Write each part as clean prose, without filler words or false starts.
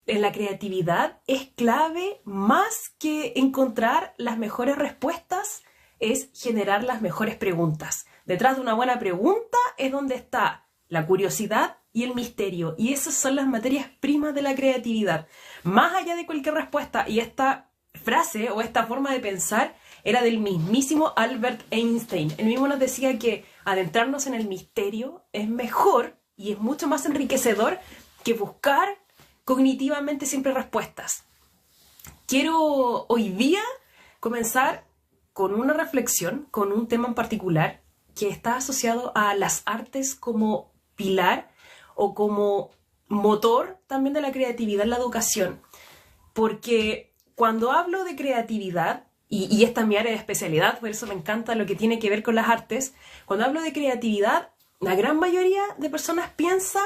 en la creatividad es clave, más que encontrar las mejores respuestas, es generar las mejores preguntas. Detrás de una buena pregunta es donde está la curiosidad y el misterio. Y esas son las materias primas de la creatividad. Más allá de cualquier respuesta, y esta frase o esta forma de pensar era del mismísimo Albert Einstein. Él mismo nos decía que adentrarnos en el misterio es mejor y es mucho más enriquecedor que buscar cognitivamente siempre respuestas. Quiero hoy día comenzar con una reflexión, con un tema en particular que está asociado a las artes como pilar o como motor también de la creatividad en la educación. Porque cuando hablo de creatividad, y esta es mi área de especialidad, por eso me encanta lo que tiene que ver con las artes, cuando hablo de creatividad, la gran mayoría de personas piensa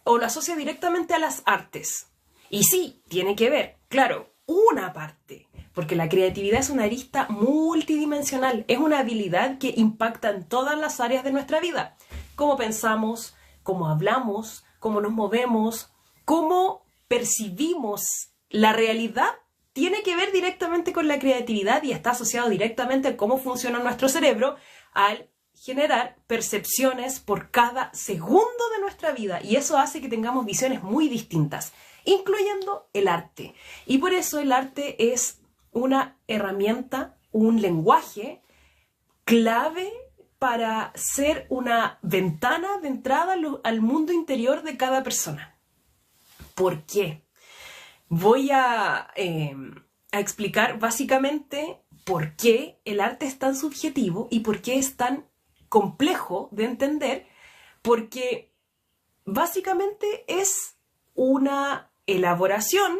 o lo asocia directamente a las artes. Y sí, tiene que ver, claro, una parte, porque la creatividad es una arista multidimensional, es una habilidad que impacta en todas las áreas de nuestra vida. Cómo pensamos, cómo hablamos, cómo nos movemos, cómo percibimos la realidad, tiene que ver directamente con la creatividad y está asociado directamente a cómo funciona nuestro cerebro al generar percepciones por cada segundo de nuestra vida. Y eso hace que tengamos visiones muy distintas, incluyendo el arte. Y por eso el arte es una herramienta, un lenguaje clave para ser una ventana de entrada al mundo interior de cada persona. ¿Por qué? Voy a explicar básicamente por qué el arte es tan subjetivo y por qué es tan complejo de entender, porque básicamente es una elaboración,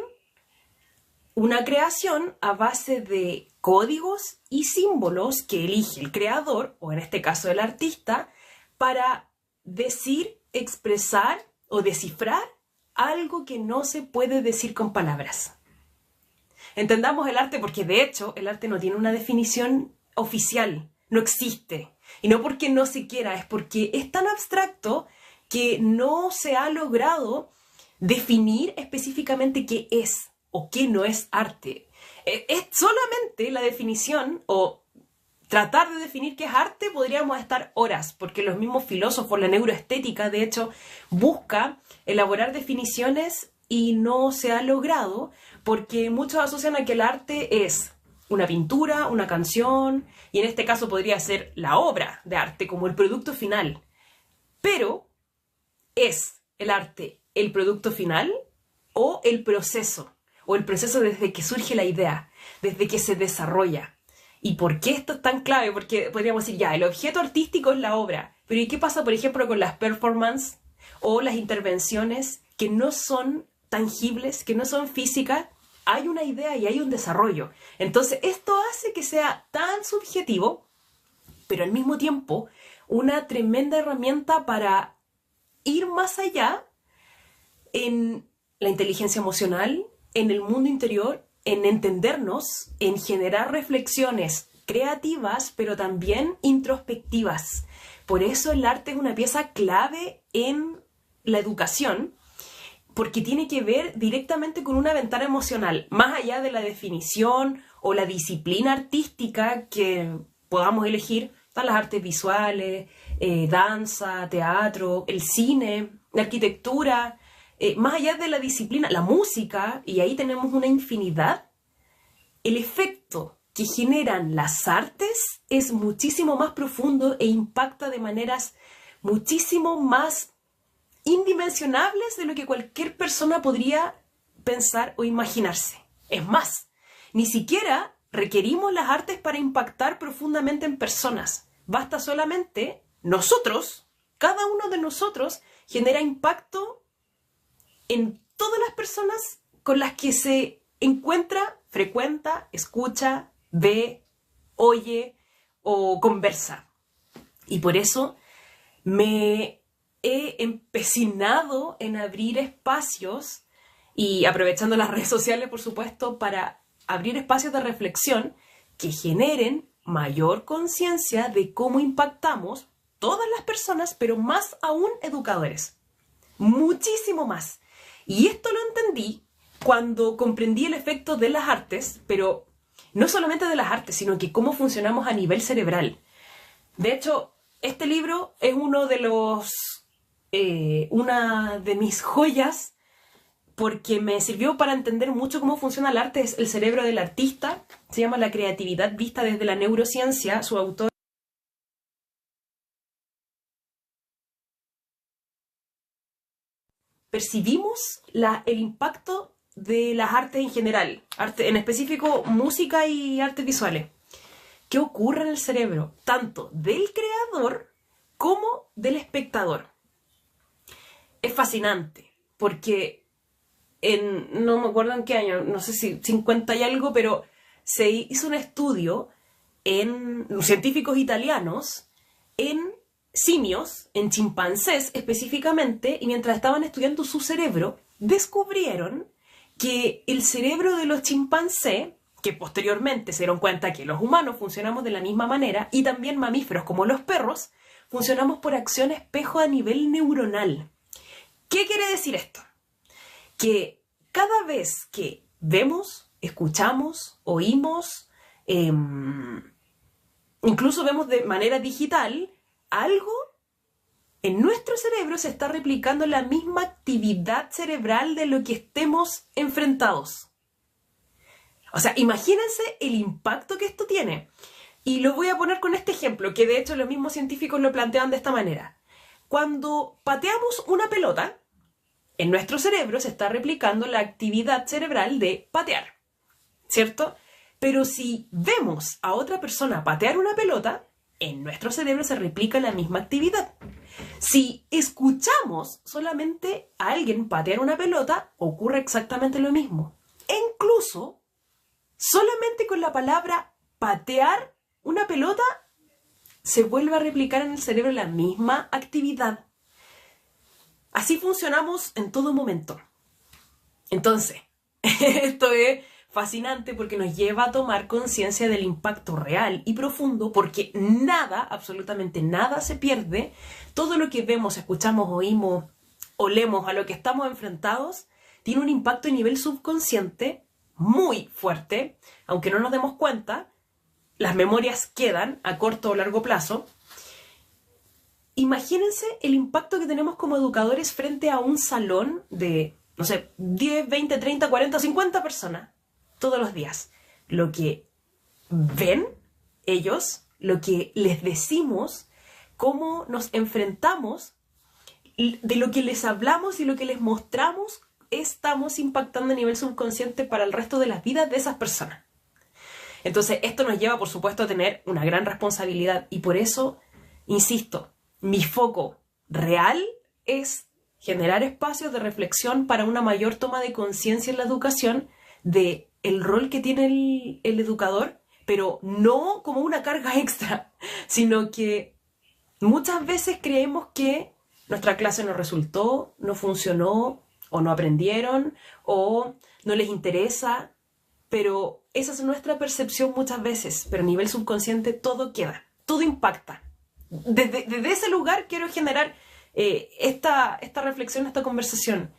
una creación a base de códigos y símbolos que elige el creador, o en este caso el artista, para decir, expresar o descifrar algo que no se puede decir con palabras. Entendamos el arte porque, de hecho, el arte no tiene una definición oficial, no existe. Y no porque no se quiera, es porque es tan abstracto que no se ha logrado definir específicamente qué es o qué no es arte. Es solamente la definición o tratar de definir qué es arte, podríamos estar horas, porque los mismos filósofos, la neuroestética, de hecho, busca elaborar definiciones y no se ha logrado, porque muchos asocian a que el arte es una pintura, una canción, y en este caso podría ser la obra de arte como el producto final. Pero, ¿es el arte el producto final o el proceso? O el proceso desde que surge la idea, desde que se desarrolla. ¿Y por qué esto es tan clave? Porque podríamos decir, ya, el objeto artístico es la obra. Pero ¿y qué pasa, por ejemplo, con las performances o las intervenciones que no son tangibles, que no son físicas? Hay una idea y hay un desarrollo. Entonces, esto hace que sea tan subjetivo, pero al mismo tiempo una tremenda herramienta para ir más allá en la inteligencia emocional, en el mundo interior, en entendernos, en generar reflexiones creativas, pero también introspectivas. Por eso el arte es una pieza clave en la educación, porque tiene que ver directamente con una ventana emocional, más allá de la definición o la disciplina artística que podamos elegir. Están las artes visuales, danza, teatro, el cine, la arquitectura, más allá de la disciplina, la música, y ahí tenemos una infinidad. El efecto que generan las artes es muchísimo más profundo e impacta de maneras muchísimo más indimensionables de lo que cualquier persona podría pensar o imaginarse. Es más, ni siquiera requerimos las artes para impactar profundamente en personas. Basta solamente nosotros, cada uno de nosotros, genera impacto en todas las personas con las que se encuentra, frecuenta, escucha, ve, oye o conversa. Y por eso me he empecinado en abrir espacios y aprovechando las redes sociales, por supuesto, para abrir espacios de reflexión que generen mayor conciencia de cómo impactamos todas las personas, pero más aún educadores. Muchísimo más. Y esto lo entendí cuando comprendí el efecto de las artes, pero no solamente de las artes, sino que cómo funcionamos a nivel cerebral. De hecho, este libro es una de mis joyas, porque me sirvió para entender mucho cómo funciona el arte, es el cerebro del artista, se llama La creatividad vista desde la neurociencia, su autor. Percibimos el impacto de las artes en general, arte, en específico música y artes visuales. ¿Qué ocurre en el cerebro? Tanto del creador como del espectador. Es fascinante, porque no me acuerdo en qué año, no sé si 50 y algo, pero se hizo un estudio en científicos italianos en simios, en chimpancés específicamente, y mientras estaban estudiando su cerebro, descubrieron que el cerebro de los chimpancés, que posteriormente se dieron cuenta que los humanos funcionamos de la misma manera, y también mamíferos como los perros, funcionamos por acción espejo a nivel neuronal. ¿Qué quiere decir esto? Que cada vez que vemos, escuchamos, oímos, incluso vemos de manera digital, algo en nuestro cerebro se está replicando la misma actividad cerebral de lo que estemos enfrentados. O sea, imagínense el impacto que esto tiene. Y lo voy a poner con este ejemplo, que de hecho los mismos científicos lo plantean de esta manera. Cuando pateamos una pelota, en nuestro cerebro se está replicando la actividad cerebral de patear, ¿cierto? Pero si vemos a otra persona patear una pelota, en nuestro cerebro se replica la misma actividad. Si escuchamos solamente a alguien patear una pelota, ocurre exactamente lo mismo. E incluso, solamente con la palabra patear una pelota, se vuelve a replicar en el cerebro la misma actividad. Así funcionamos en todo momento. Entonces, esto es fascinante porque nos lleva a tomar conciencia del impacto real y profundo, porque nada, absolutamente nada se pierde. Todo lo que vemos, escuchamos, oímos, olemos, a lo que estamos enfrentados, tiene un impacto a nivel subconsciente muy fuerte, aunque no nos demos cuenta. Las memorias quedan a corto o largo plazo. Imagínense el impacto que tenemos como educadores frente a un salón de, no sé, 10, 20, 30, 40, 50 personas todos los días. Lo que ven ellos, lo que les decimos, cómo nos enfrentamos, de lo que les hablamos y lo que les mostramos, estamos impactando a nivel subconsciente para el resto de las vidas de esas personas. Entonces, esto nos lleva, por supuesto, a tener una gran responsabilidad, y por eso, insisto, mi foco real es generar espacios de reflexión para una mayor toma de conciencia en la educación de el rol que tiene el educador, pero no como una carga extra, sino que muchas veces creemos que nuestra clase no resultó, no funcionó, o no aprendieron, o no les interesa, pero esa es nuestra percepción muchas veces, pero a nivel subconsciente todo queda, todo impacta. Desde ese lugar quiero generar esta reflexión, esta conversación.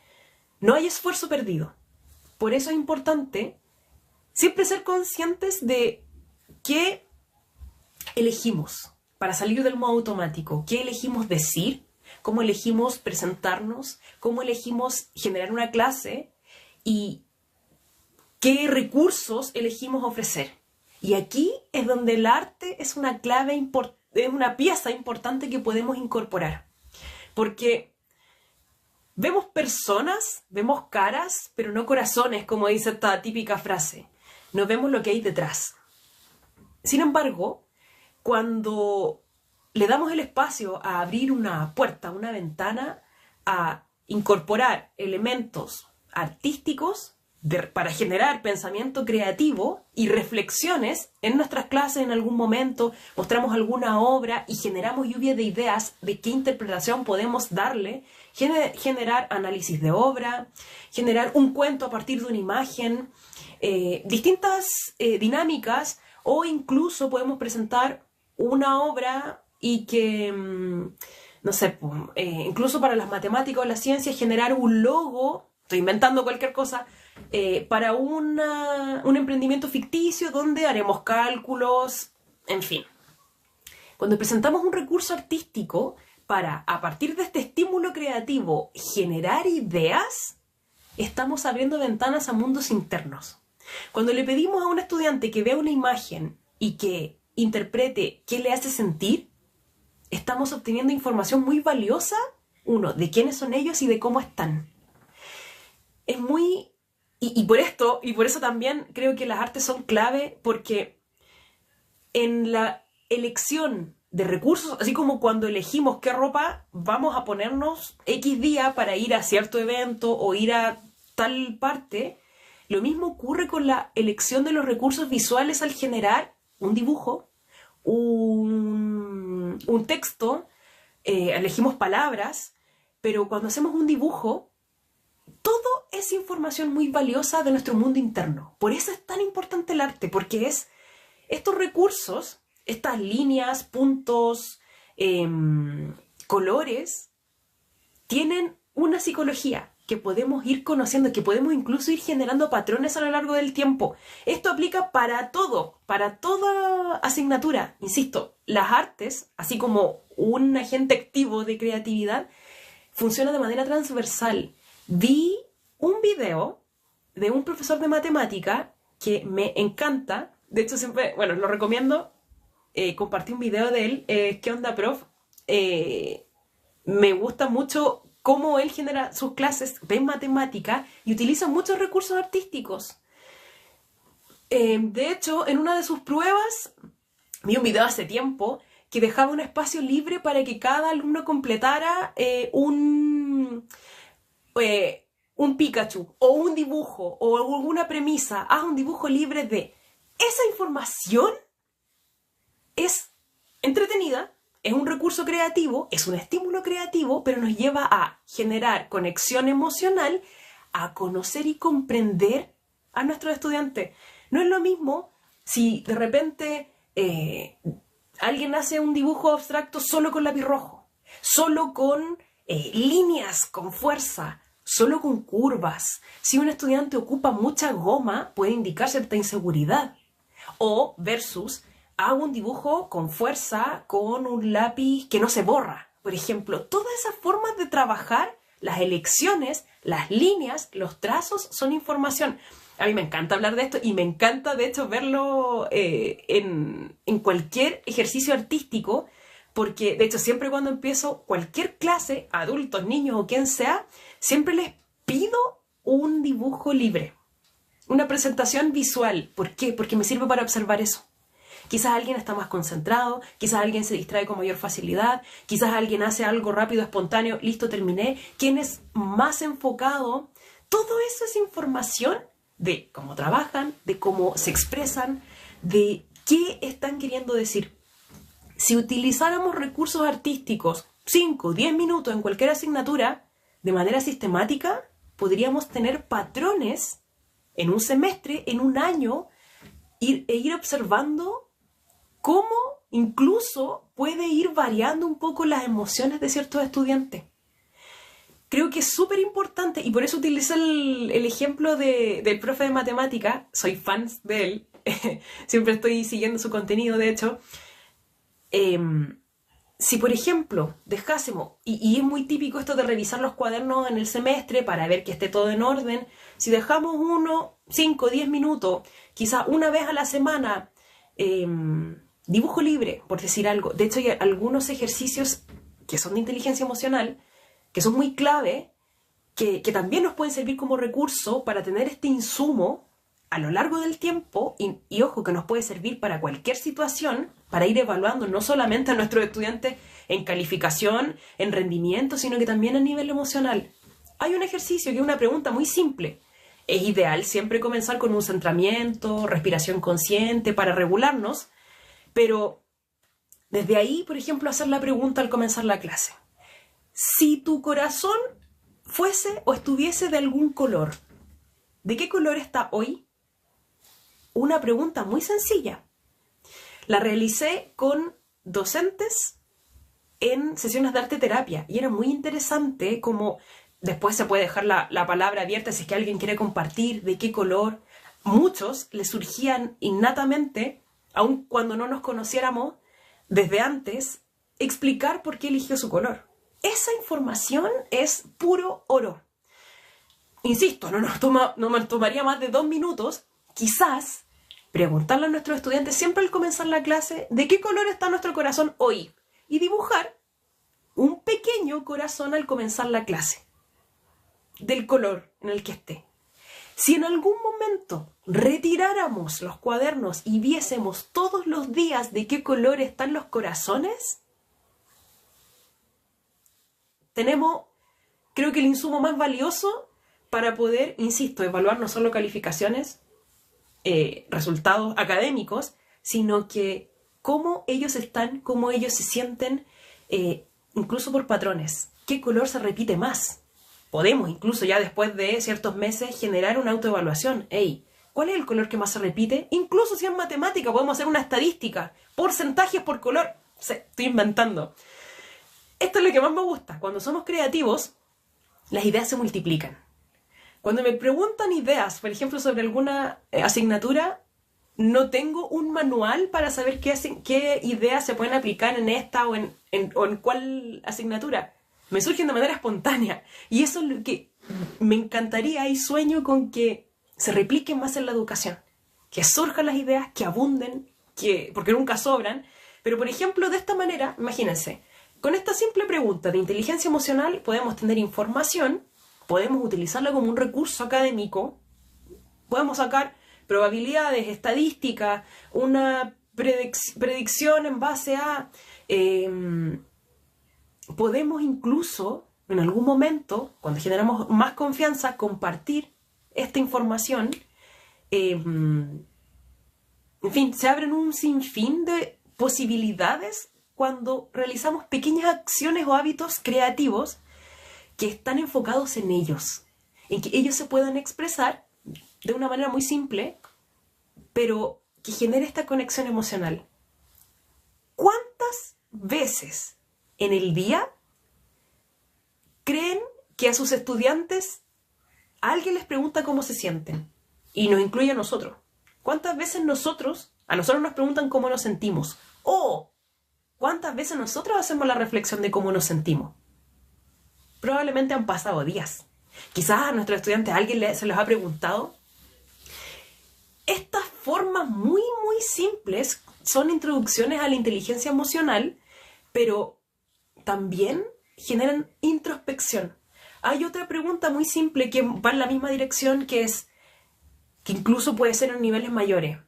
No hay esfuerzo perdido. Por eso es importante siempre ser conscientes de qué elegimos para salir del modo automático, qué elegimos decir, cómo elegimos presentarnos, cómo elegimos generar una clase y qué recursos elegimos ofrecer. Y aquí es donde el arte es una clave importante, es una pieza importante que podemos incorporar. Porque vemos personas, vemos caras, pero no corazones, como dice esta típica frase. No vemos lo que hay detrás. Sin embargo, cuando le damos el espacio a abrir una puerta, una ventana, a incorporar elementos artísticos para generar pensamiento creativo y reflexiones en nuestras clases en algún momento, mostramos alguna obra y generamos lluvia de ideas de qué interpretación podemos darle, generar análisis de obra, generar un cuento a partir de una imagen, distintas dinámicas, o incluso podemos presentar una obra y que, no sé, incluso para las matemáticas o las ciencias, generar un logo, estoy inventando cualquier cosa, para un emprendimiento ficticio donde haremos cálculos, en fin. Cuando presentamos un recurso artístico para, a partir de este estímulo creativo, generar ideas, estamos abriendo ventanas a mundos internos. Cuando le pedimos a un estudiante que vea una imagen y que interprete qué le hace sentir, estamos obteniendo información muy valiosa, uno, de quiénes son ellos y de cómo están. Es muy... Y por eso también creo que las artes son clave, porque en la elección de recursos, así como cuando elegimos qué ropa vamos a ponernos X día para ir a cierto evento o ir a tal parte, lo mismo ocurre con la elección de los recursos visuales al generar un dibujo, un texto, elegimos palabras, pero cuando hacemos un dibujo, todo es información muy valiosa de nuestro mundo interno. Por eso es tan importante el arte, porque es estos recursos, estas líneas, puntos, colores, tienen una psicología que podemos ir conociendo, que podemos incluso ir generando patrones a lo largo del tiempo. Esto aplica para todo, para toda asignatura. Insisto, las artes, así como un agente activo de creatividad, funciona de manera transversal. Vi un video de un profesor de matemática que me encanta. De hecho, siempre, bueno, lo recomiendo. Compartí un video de él. ¿Qué onda, prof? Me gusta mucho cómo él genera sus clases de matemática y utiliza muchos recursos artísticos. De hecho, en una de sus pruebas, vi un video hace tiempo que dejaba un espacio libre para que cada alumno completara un Pikachu, o un dibujo, o alguna premisa. Haz un dibujo libre de... Esa información es entretenida, es un recurso creativo, es un estímulo creativo, pero nos lleva a generar conexión emocional, a conocer y comprender a nuestros estudiantes. No es lo mismo si de repente alguien hace un dibujo abstracto solo con lápiz rojo, solo con líneas con fuerza, solo con curvas. Si un estudiante ocupa mucha goma, puede indicar cierta inseguridad. O versus, hago un dibujo con fuerza, con un lápiz que no se borra. Por ejemplo, todas esas formas de trabajar, las elecciones, las líneas, los trazos, son información. A mí me encanta hablar de esto y me encanta, de hecho, verlo en cualquier ejercicio artístico, porque, de hecho, siempre cuando empiezo cualquier clase, adultos, niños o quien sea, siempre les pido un dibujo libre, una presentación visual. ¿Por qué? Porque me sirve para observar eso. Quizás alguien está más concentrado, quizás alguien se distrae con mayor facilidad, quizás alguien hace algo rápido, espontáneo, listo, terminé. ¿Quién es más enfocado? Todo eso es información de cómo trabajan, de cómo se expresan, de qué están queriendo decir. Si utilizáramos recursos artísticos 5 o 10 minutos en cualquier asignatura, de manera sistemática, podríamos tener patrones en un semestre, en un año, e ir observando cómo incluso puede ir variando un poco las emociones de ciertos estudiantes. Creo que es súper importante, y por eso utilizo el ejemplo del profe de matemática. Soy fan de él, siempre estoy siguiendo su contenido, de hecho. Si, por ejemplo, dejásemos, y es muy típico esto de revisar los cuadernos en el semestre para ver que esté todo en orden, si dejamos 5 o 10 minutos, quizás una vez a la semana, dibujo libre, por decir algo. De hecho, hay algunos ejercicios que son de inteligencia emocional, que son muy clave, que también nos pueden servir como recurso para tener este insumo a lo largo del tiempo, y ojo, que nos puede servir para cualquier situación, para ir evaluando no solamente a nuestros estudiantes en calificación, en rendimiento, sino que también a nivel emocional. Hay un ejercicio que es una pregunta muy simple. Es ideal siempre comenzar con un centramiento, respiración consciente para regularnos, pero desde ahí, por ejemplo, hacer la pregunta al comenzar la clase. Si tu corazón fuese o estuviese de algún color, ¿de qué color está hoy? Una pregunta muy sencilla. La realicé con docentes en sesiones de arte terapia y era muy interesante como Después se puede dejar la palabra abierta si es que alguien quiere compartir de qué color. Muchos les surgían innatamente, aun cuando no nos conociéramos desde antes, explicar por qué eligió su color. Esa información es puro oro. Insisto, no me tomaría más de 2 minutos, quizás, preguntarle a nuestros estudiantes siempre al comenzar la clase de qué color está nuestro corazón hoy y dibujar un pequeño corazón al comenzar la clase, del color en el que esté. Si en algún momento retiráramos los cuadernos y viésemos todos los días de qué color están los corazones, tenemos, creo que el insumo más valioso para poder, insisto, evaluar no solo calificaciones, resultados académicos, sino que cómo ellos están, cómo ellos se sienten, incluso por patrones. ¿Qué color se repite más? Podemos incluso ya después de ciertos meses generar una autoevaluación. Hey, ¿cuál es el color que más se repite? Incluso si es matemática, podemos hacer una estadística. Porcentajes por color. Estoy inventando. Esto es lo que más me gusta. Cuando somos creativos, las ideas se multiplican. Cuando me preguntan ideas, por ejemplo, sobre alguna asignatura, no tengo un manual para saber qué ideas se pueden aplicar en esta o en cuál asignatura. Me surgen de manera espontánea. Y eso es lo que me encantaría y sueño con que se repliquen más en la educación. Que surjan las ideas, que abunden, porque nunca sobran. Pero, por ejemplo, de esta manera, imagínense, con esta simple pregunta de inteligencia emocional podemos tener información, podemos utilizarla como un recurso académico, podemos sacar probabilidades, estadísticas, una predicción en base a... podemos incluso, en algún momento, cuando generamos más confianza, compartir esta información. En fin, se abren un sinfín de posibilidades cuando realizamos pequeñas acciones o hábitos creativos que están enfocados en ellos, en que ellos se puedan expresar de una manera muy simple, pero que genere esta conexión emocional. ¿Cuántas veces en el día creen que a sus estudiantes alguien les pregunta cómo se sienten? Y nos incluye a nosotros. ¿Cuántas veces a nosotros nos preguntan cómo nos sentimos? O ¿cuántas veces nosotros hacemos la reflexión de cómo nos sentimos? Probablemente han pasado días. Quizás a nuestros estudiantes alguien se los ha preguntado. Estas formas muy, muy simples son introducciones a la inteligencia emocional, pero también generan introspección. Hay otra pregunta muy simple que va en la misma dirección, que incluso puede ser en niveles mayores.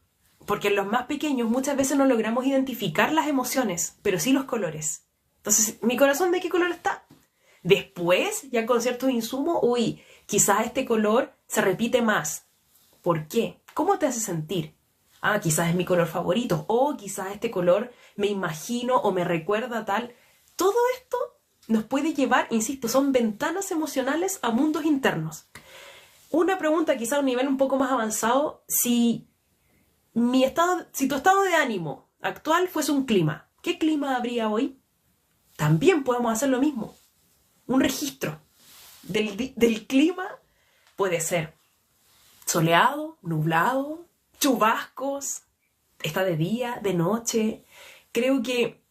Porque en los más pequeños muchas veces no logramos identificar las emociones, pero sí los colores. Entonces, ¿mi corazón de qué color está? Después, ya con ciertos insumos, quizás este color se repite más. ¿Por qué? ¿Cómo te hace sentir? Quizás es mi color favorito. O quizás este color me imagino o me recuerda tal. Todo esto nos puede llevar, insisto, son ventanas emocionales a mundos internos. Una pregunta quizá a un nivel un poco más avanzado, si tu estado de ánimo actual fuese un clima, ¿qué clima habría hoy? También podemos hacer lo mismo. Un registro del clima puede ser soleado, nublado, chubascos, está de día, de noche. Creo que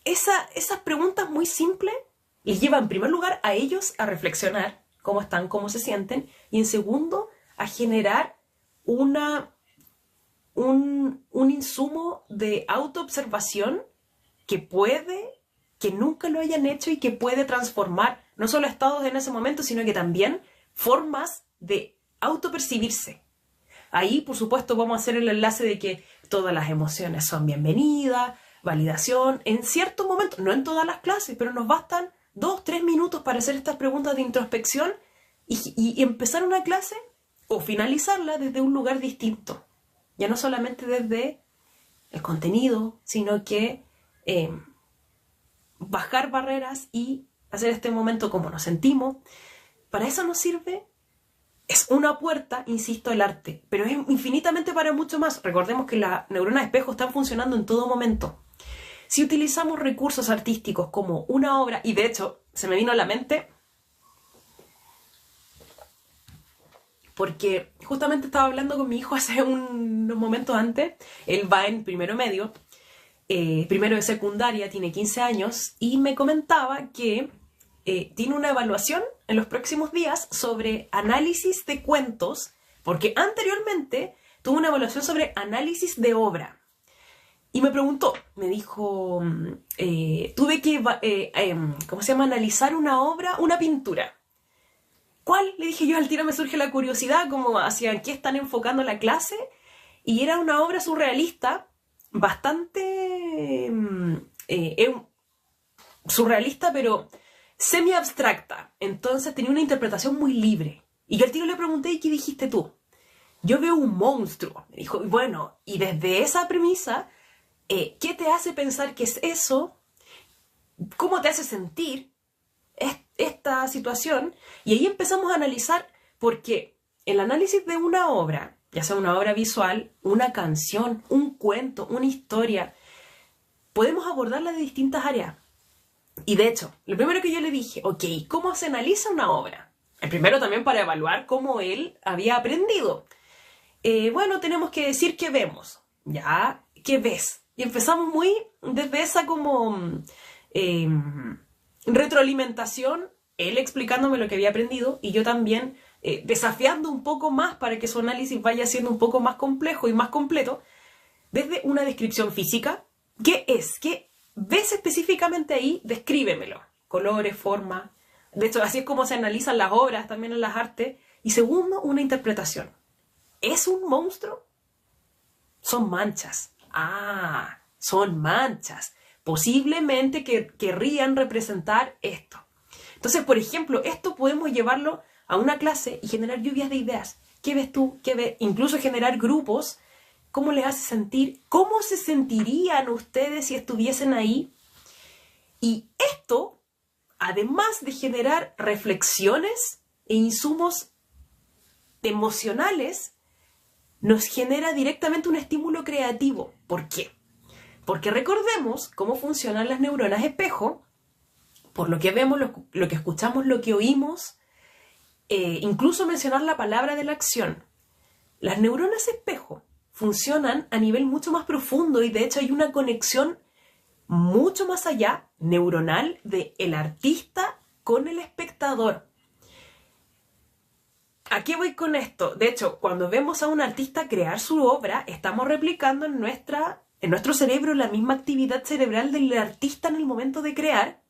esas preguntas muy simples les llevan en primer lugar a ellos a reflexionar cómo están, cómo se sienten, y en segundo a generar un insumo de autoobservación que nunca lo hayan hecho y que puede transformar no solo estados en ese momento, sino que también formas de autopercibirse. Ahí, por supuesto, vamos a hacer el enlace de que todas las emociones son bienvenidas, validación, en cierto momento, no en todas las clases, pero nos bastan 2-3 minutos para hacer estas preguntas de introspección y empezar una clase o finalizarla desde un lugar distinto. Ya no solamente desde el contenido, sino que bajar barreras y hacer este momento como nos sentimos. Para eso nos sirve, es una puerta, insisto, el arte, pero es infinitamente para mucho más. Recordemos que las neuronas espejo están funcionando en todo momento. Si utilizamos recursos artísticos como una obra, y de hecho se me vino a la mente porque justamente estaba hablando con mi hijo hace unos momentos antes. Él va en primero medio, primero de secundaria, tiene 15 años, y me comentaba que tiene una evaluación en los próximos días sobre análisis de cuentos, porque anteriormente tuvo una evaluación sobre análisis de obra. Y me preguntó, me dijo, tuve que, analizar una obra, una pintura. ¿Cuál? Le dije yo, al tiro me surge la curiosidad, como hacia qué están enfocando la clase, y era una obra surrealista, bastante surrealista, pero semi-abstracta. Entonces tenía una interpretación muy libre. Y yo al tiro le pregunté, ¿y qué dijiste tú? Yo veo un monstruo. Me dijo, bueno, y desde esa premisa, ¿qué te hace pensar que es eso? ¿Cómo te hace sentir esta situación? Y ahí empezamos a analizar, porque el análisis de una obra, ya sea una obra visual, una canción, un cuento, una historia, podemos abordarla de distintas áreas. Y de hecho, lo primero que yo le dije, ok, ¿cómo se analiza una obra? El primero también para evaluar cómo él había aprendido. Bueno, tenemos que decir qué vemos. Ya, ¿qué ves? Y empezamos muy desde esa como retroalimentación, él explicándome lo que había aprendido y yo también desafiando un poco más para que su análisis vaya siendo un poco más complejo y más completo, desde una descripción física. ¿Qué es? ¿Qué ves específicamente ahí? Descríbemelo. Colores, forma. De hecho, así es como se analizan las obras, también en las artes. Y segundo, una interpretación. ¿Es un monstruo? Son manchas. Ah, son manchas. Posiblemente que querrían representar esto. Entonces, por ejemplo, esto podemos llevarlo a una clase y generar lluvias de ideas. ¿Qué ves tú? ¿Qué ves? Incluso generar grupos. ¿Cómo les hace sentir? ¿Cómo se sentirían ustedes si estuviesen ahí? Y esto, además de generar reflexiones e insumos emocionales, nos genera directamente un estímulo creativo. ¿Por qué? Porque recordemos cómo funcionan las neuronas espejo, por lo que vemos, lo que escuchamos, lo que oímos, incluso mencionar la palabra de la acción. Las neuronas espejo funcionan a nivel mucho más profundo y de hecho hay una conexión mucho más allá, neuronal, de el artista con el espectador. ¿A qué voy con esto? De hecho, cuando vemos a un artista crear su obra, estamos replicando en nuestro cerebro la misma actividad cerebral del artista en el momento de crear.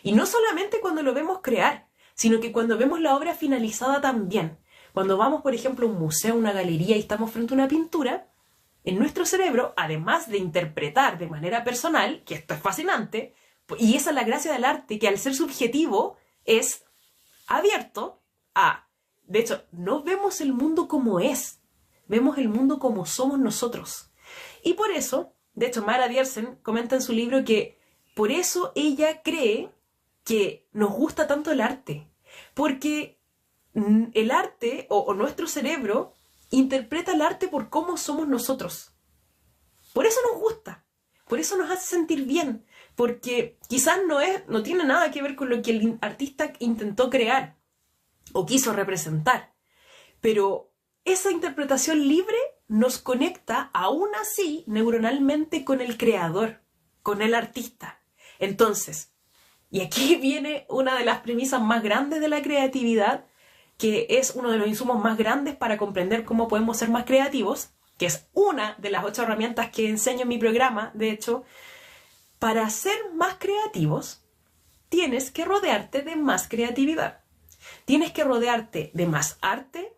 Y no solamente cuando lo vemos crear, sino que cuando vemos la obra finalizada también. Cuando vamos, por ejemplo, a un museo, a una galería y estamos frente a una pintura, en nuestro cerebro, además de interpretar de manera personal, que esto es fascinante, y esa es la gracia del arte, que al ser subjetivo es abierto a... De hecho, no vemos el mundo como es, vemos el mundo como somos nosotros. Y por eso, de hecho, Mara Diersen comenta en su libro que por eso ella cree que nos gusta tanto el arte, porque el arte o nuestro cerebro interpreta el arte por cómo somos nosotros. Por eso nos gusta, por eso nos hace sentir bien, porque quizás no tiene nada que ver con lo que el artista intentó crear o quiso representar, pero esa interpretación libre nos conecta aún así neuronalmente con el creador, con el artista. Entonces, y aquí viene una de las premisas más grandes de la creatividad, que es uno de los insumos más grandes para comprender cómo podemos ser más creativos, que es una de las 8 herramientas que enseño en mi programa. De hecho, para ser más creativos, tienes que rodearte de más creatividad. Tienes que rodearte de más arte,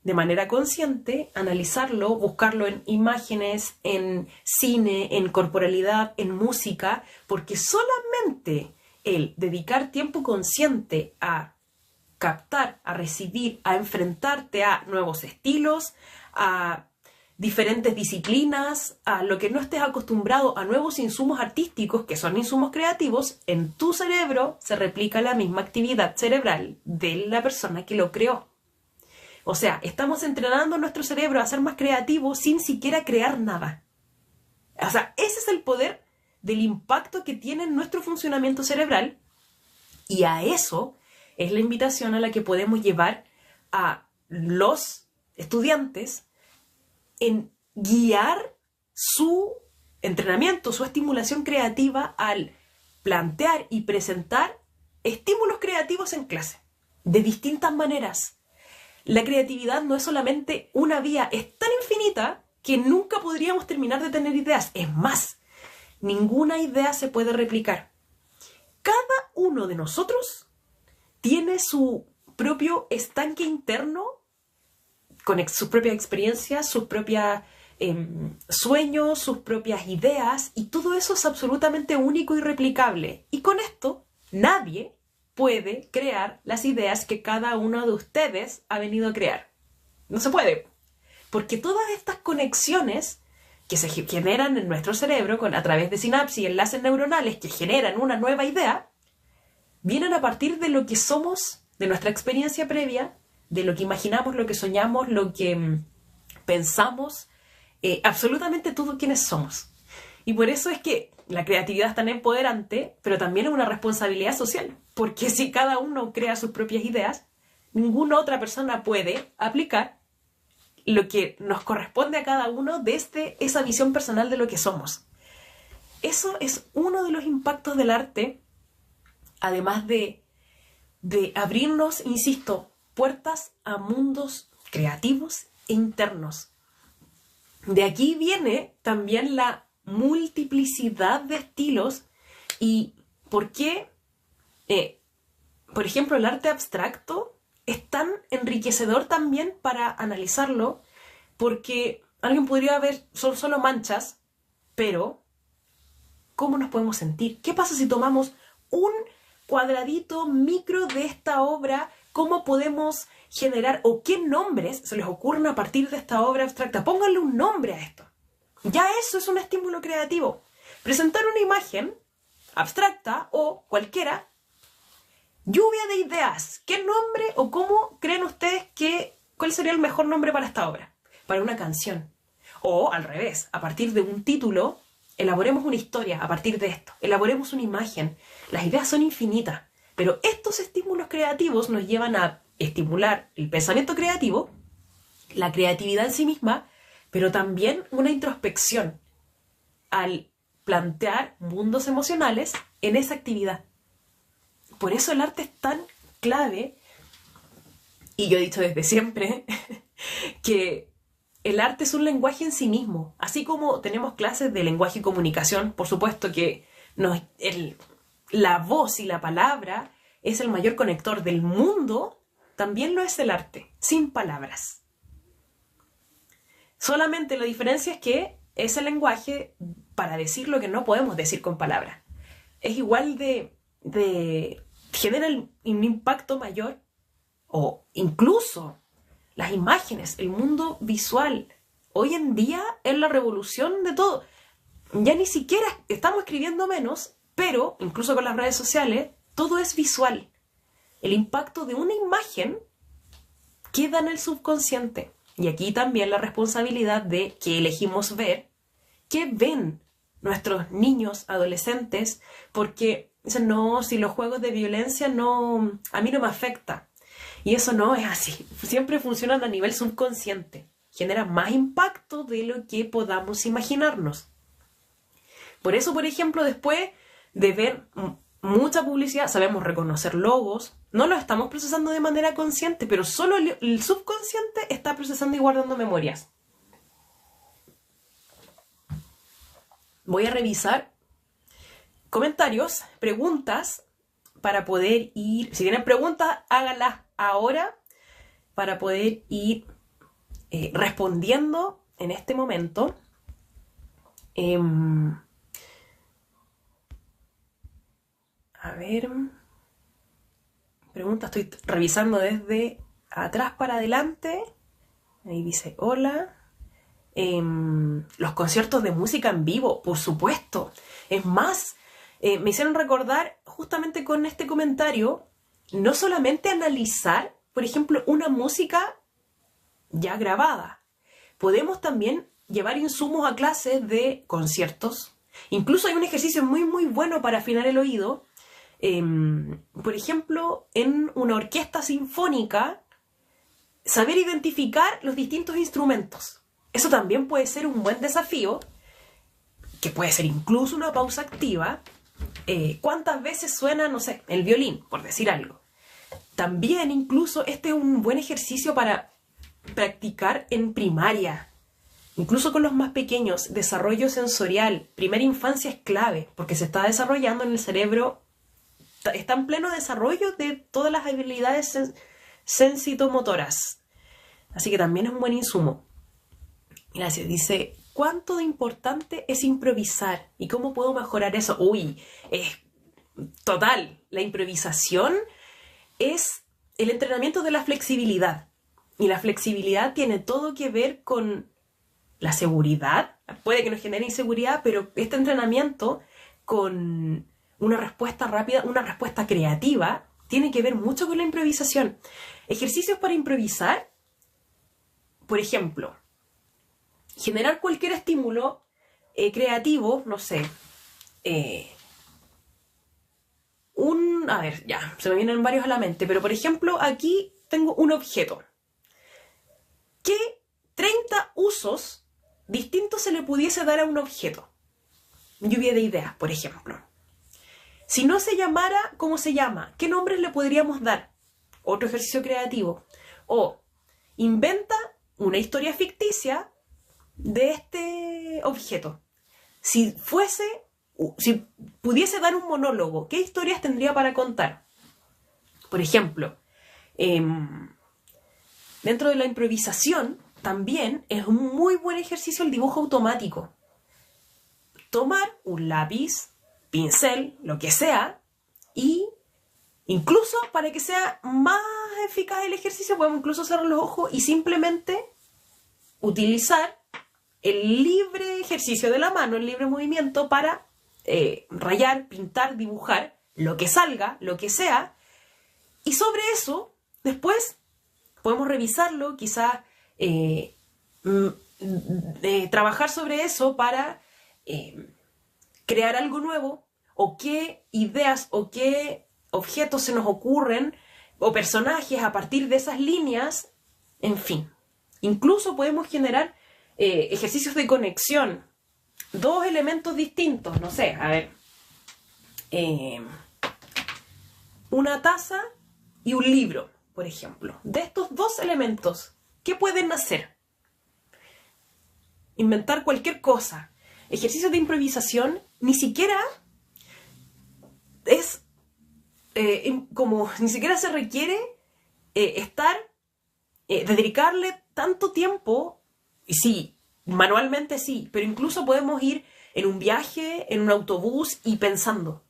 de manera consciente, analizarlo, buscarlo en imágenes, en cine, en corporalidad, en música, porque solamente el dedicar tiempo consciente a captar, a recibir, a enfrentarte a nuevos estilos, a diferentes disciplinas, a lo que no estés acostumbrado, a nuevos insumos artísticos, que son insumos creativos, en tu cerebro se replica la misma actividad cerebral de la persona que lo creó. O sea, estamos entrenando nuestro cerebro a ser más creativo sin siquiera crear nada. O sea, ese es el poder del impacto que tiene en nuestro funcionamiento cerebral, y a eso es la invitación a la que podemos llevar a los estudiantes en guiar su entrenamiento, su estimulación creativa al plantear y presentar estímulos creativos en clase, de distintas maneras. La creatividad no es solamente una vía, es tan infinita que nunca podríamos terminar de tener ideas. Es más, ninguna idea se puede replicar. Cada uno de nosotros tiene su propio estanque interno, con sus propias experiencias, sus propios sueños, sus propias ideas, y todo eso es absolutamente único y replicable. Y con esto, nadie puede crear las ideas que cada uno de ustedes ha venido a crear. No se puede. Porque todas estas conexiones que se generan en nuestro cerebro a través de sinapsis y enlaces neuronales que generan una nueva idea, vienen a partir de lo que somos, de nuestra experiencia previa, de lo que imaginamos, lo que soñamos, lo que pensamos, absolutamente todo quienes somos. Y por eso es que la creatividad es tan empoderante, pero también es una responsabilidad social, porque si cada uno crea sus propias ideas, ninguna otra persona puede aplicar lo que nos corresponde a cada uno desde esa visión personal de lo que somos. Eso es uno de los impactos del arte, además de abrirnos, insisto, puertas a mundos creativos e internos. De aquí viene también la multiplicidad de estilos y por qué, por ejemplo, el arte abstracto es tan enriquecedor también para analizarlo, porque alguien podría ver son solo manchas, pero ¿cómo nos podemos sentir? ¿Qué pasa si tomamos un cuadradito micro de esta obra? ¿Cómo podemos generar o qué nombres se les ocurren a partir de esta obra abstracta? Pónganle un nombre a esto. Ya eso es un estímulo creativo. Presentar una imagen abstracta o cualquiera, lluvia de ideas. ¿Qué nombre o cómo creen ustedes cuál sería el mejor nombre para esta obra? Para una canción. O al revés, a partir de un título, elaboremos una historia a partir de esto. Elaboremos una imagen. Las ideas son infinitas. Pero estos estímulos creativos nos llevan a estimular el pensamiento creativo, la creatividad en sí misma, pero también una introspección al plantear mundos emocionales en esa actividad. Por eso el arte es tan clave, y yo he dicho desde siempre que el arte es un lenguaje en sí mismo. Así como tenemos clases de lenguaje y comunicación, por supuesto que la voz y la palabra es el mayor conector del mundo, también lo es el arte, sin palabras. Solamente la diferencia es que ese lenguaje para decir lo que no podemos decir con palabras. Es igual genera un impacto mayor, o incluso las imágenes, el mundo visual. Hoy en día es la revolución de todo. Ya ni siquiera estamos escribiendo menos, pero incluso con las redes sociales, todo es visual. El impacto de una imagen queda en el subconsciente. Y aquí también la responsabilidad de qué elegimos ver, qué ven nuestros niños, adolescentes, porque dicen, no, si los juegos de violencia no, a mí no me afecta. Y eso no es así. Siempre funcionan a nivel subconsciente. Generan más impacto de lo que podamos imaginarnos. Por eso, por ejemplo, después de ver mucha publicidad, sabemos reconocer logos. No lo estamos procesando de manera consciente, pero solo el subconsciente está procesando y guardando memorias. Voy a revisar comentarios, preguntas, para poder ir... Si tienen preguntas, háganlas ahora para poder ir respondiendo en este momento. A ver... Pregunta, estoy revisando desde atrás para adelante. Ahí dice, hola. Los conciertos de música en vivo, por supuesto. Es más, me hicieron recordar justamente con este comentario, no solamente analizar, por ejemplo, una música ya grabada. Podemos también llevar insumos a clases de conciertos. Incluso hay un ejercicio muy, muy bueno para afinar el oído. Por ejemplo, en una orquesta sinfónica saber identificar los distintos instrumentos. Eso también puede ser un buen desafío, que puede ser incluso una pausa activa. ¿Cuántas veces suena, no sé, el violín, por decir algo? También incluso este es un buen ejercicio para practicar en primaria. Incluso con los más pequeños, desarrollo sensorial, primera infancia es clave, porque se está desarrollando en el cerebro, está en pleno desarrollo de todas las habilidades sensitomotoras. Así que también es un buen insumo. Gracias. Dice, ¿cuánto de importante es improvisar? ¿Y cómo puedo mejorar eso? Uy, es total. La improvisación es el entrenamiento de la flexibilidad. Y la flexibilidad tiene todo que ver con la seguridad. Puede que nos genere inseguridad, pero este entrenamiento con una respuesta rápida, una respuesta creativa, tiene que ver mucho con la improvisación. Ejercicios para improvisar, por ejemplo, generar cualquier estímulo creativo, no sé, a ver, ya, se me vienen varios a la mente, pero por ejemplo, aquí tengo un objeto. ¿Qué 30 usos distintos se le pudiese dar a un objeto? Lluvia de ideas, por ejemplo. Si no se llamara, ¿cómo se llama? ¿Qué nombres le podríamos dar? Otro ejercicio creativo. O inventa una historia ficticia de este objeto. Si pudiese dar un monólogo, ¿qué historias tendría para contar? Por ejemplo, dentro de la improvisación también es un muy buen ejercicio el dibujo automático. Tomar un lápiz, pincel, lo que sea, y incluso para que sea más eficaz el ejercicio podemos incluso cerrar los ojos y simplemente utilizar el libre ejercicio de la mano, el libre movimiento para rayar, pintar, dibujar, lo que salga, lo que sea, y sobre eso después podemos revisarlo, quizás trabajar sobre eso para crear algo nuevo, o qué ideas o qué objetos se nos ocurren, o personajes a partir de esas líneas, en fin. Incluso podemos generar ejercicios de conexión, dos elementos distintos, no sé, a ver, una taza y un libro, por ejemplo. De estos dos elementos, ¿qué pueden hacer? Inventar cualquier cosa. Ejercicios de improvisación ni siquiera es ni siquiera se requiere dedicarle tanto tiempo, y sí, manualmente sí, pero incluso podemos ir en un viaje, en un autobús y pensando,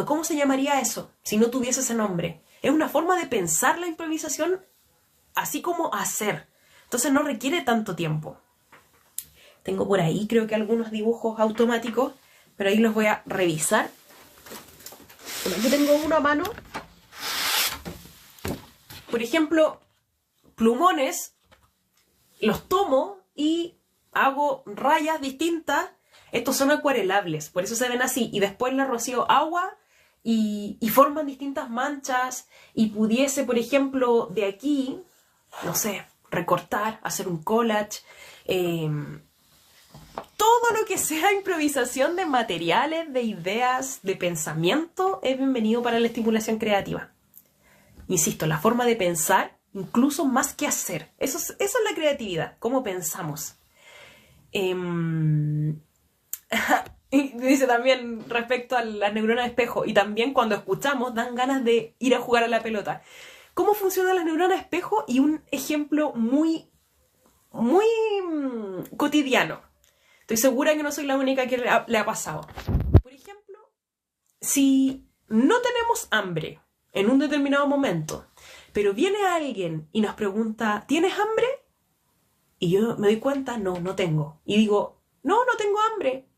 ¿cómo se llamaría eso si no tuviese ese nombre? Es una forma de pensar la improvisación, así como hacer. Entonces no requiere tanto tiempo. Tengo por ahí, creo que algunos dibujos automáticos, pero ahí los voy a revisar. Bueno, yo tengo uno a mano. Por ejemplo, plumones, los tomo y hago rayas distintas. Estos son acuarelables, por eso se ven así. Y después le rocío agua y forman distintas manchas. Y pudiese, por ejemplo, de aquí, no sé, recortar, hacer un collage. Todo lo que sea improvisación de materiales, de ideas, de pensamiento, es bienvenido para la estimulación creativa. Insisto, la forma de pensar, incluso más que hacer. Eso es la creatividad, cómo pensamos. Y dice también respecto a las neuronas de espejo, y también cuando escuchamos dan ganas de ir a jugar a la pelota. ¿Cómo funcionan las neuronas de espejo? Y un ejemplo muy, muy cotidiano. Estoy segura que no soy la única que le ha pasado. Por ejemplo, si no tenemos hambre en un determinado momento, pero viene alguien y nos pregunta, ¿tienes hambre? Y yo me doy cuenta, no tengo. Y digo, no tengo hambre.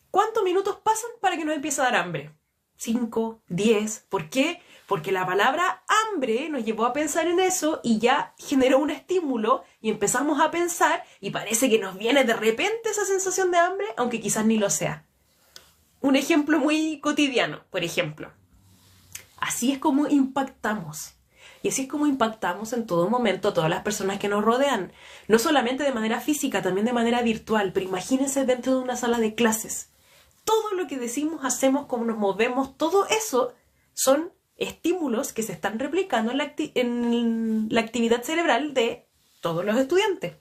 ¿Cuántos minutos pasan para que nos empiece a dar hambre? 5, 10. ¿Por qué? Porque la palabra hambre nos llevó a pensar en eso y ya generó un estímulo y empezamos a pensar y parece que nos viene de repente esa sensación de hambre, aunque quizás ni lo sea. Un ejemplo muy cotidiano, por ejemplo. Así es como impactamos. Y así es como impactamos en todo momento a todas las personas que nos rodean. No solamente de manera física, también de manera virtual. Pero imagínense dentro de una sala de clases. Todo lo que decimos, hacemos, cómo nos movemos, todo eso son estímulos que se están replicando en la actividad cerebral de todos los estudiantes.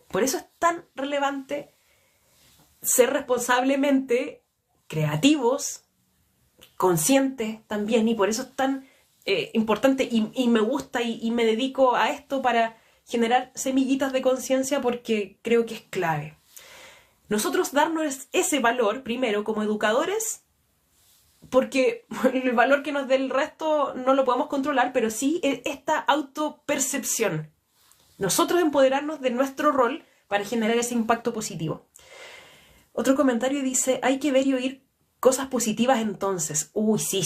Por eso es tan relevante ser responsablemente creativos, conscientes también, y por eso es tan importante y me gusta y me dedico a esto para generar semillitas de conciencia porque creo que es clave. Nosotros darnos ese valor, primero, como educadores, porque el valor que nos dé el resto no lo podemos controlar, pero sí esta autopercepción. Nosotros empoderarnos de nuestro rol para generar ese impacto positivo. Otro comentario dice, hay que ver y oír cosas positivas entonces. Uy, sí.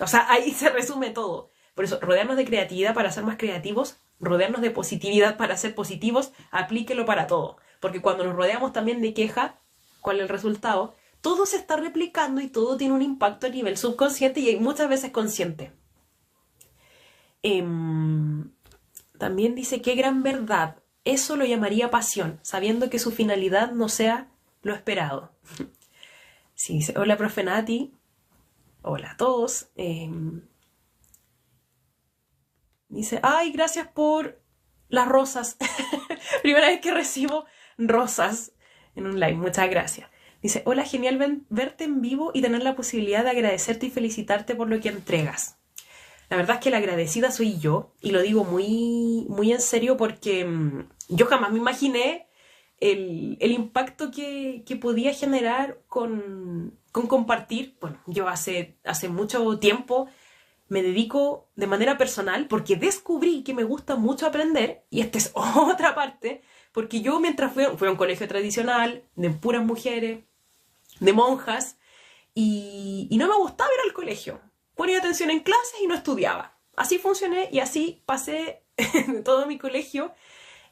O sea, ahí se resume todo. Por eso, rodearnos de creatividad para ser más creativos, rodearnos de positividad para ser positivos, aplíquelo para todo. Porque cuando nos rodeamos también de queja, ¿cuál es el resultado? Todo se está replicando y todo tiene un impacto a nivel subconsciente y muchas veces consciente. También dice, qué gran verdad. Eso lo llamaría pasión, sabiendo que su finalidad no sea lo esperado. Sí, dice, hola, profe Nati. Hola a todos. Dice, ay, gracias por las rosas. Primera vez que recibo rosas en un live. Muchas gracias. Dice, hola, genial verte en vivo y tener la posibilidad de agradecerte y felicitarte por lo que entregas. La verdad es que la agradecida soy yo, y lo digo muy, muy en serio porque yo jamás me imaginé el impacto que podía generar con compartir. Bueno, yo hace mucho tiempo me dedico de manera personal porque descubrí que me gusta mucho aprender, y esta es otra parte, porque yo mientras fui a un colegio tradicional, de puras mujeres, de monjas, y no me gustaba ir al colegio. Ponía atención en clases y no estudiaba. Así funcioné y así pasé todo mi colegio.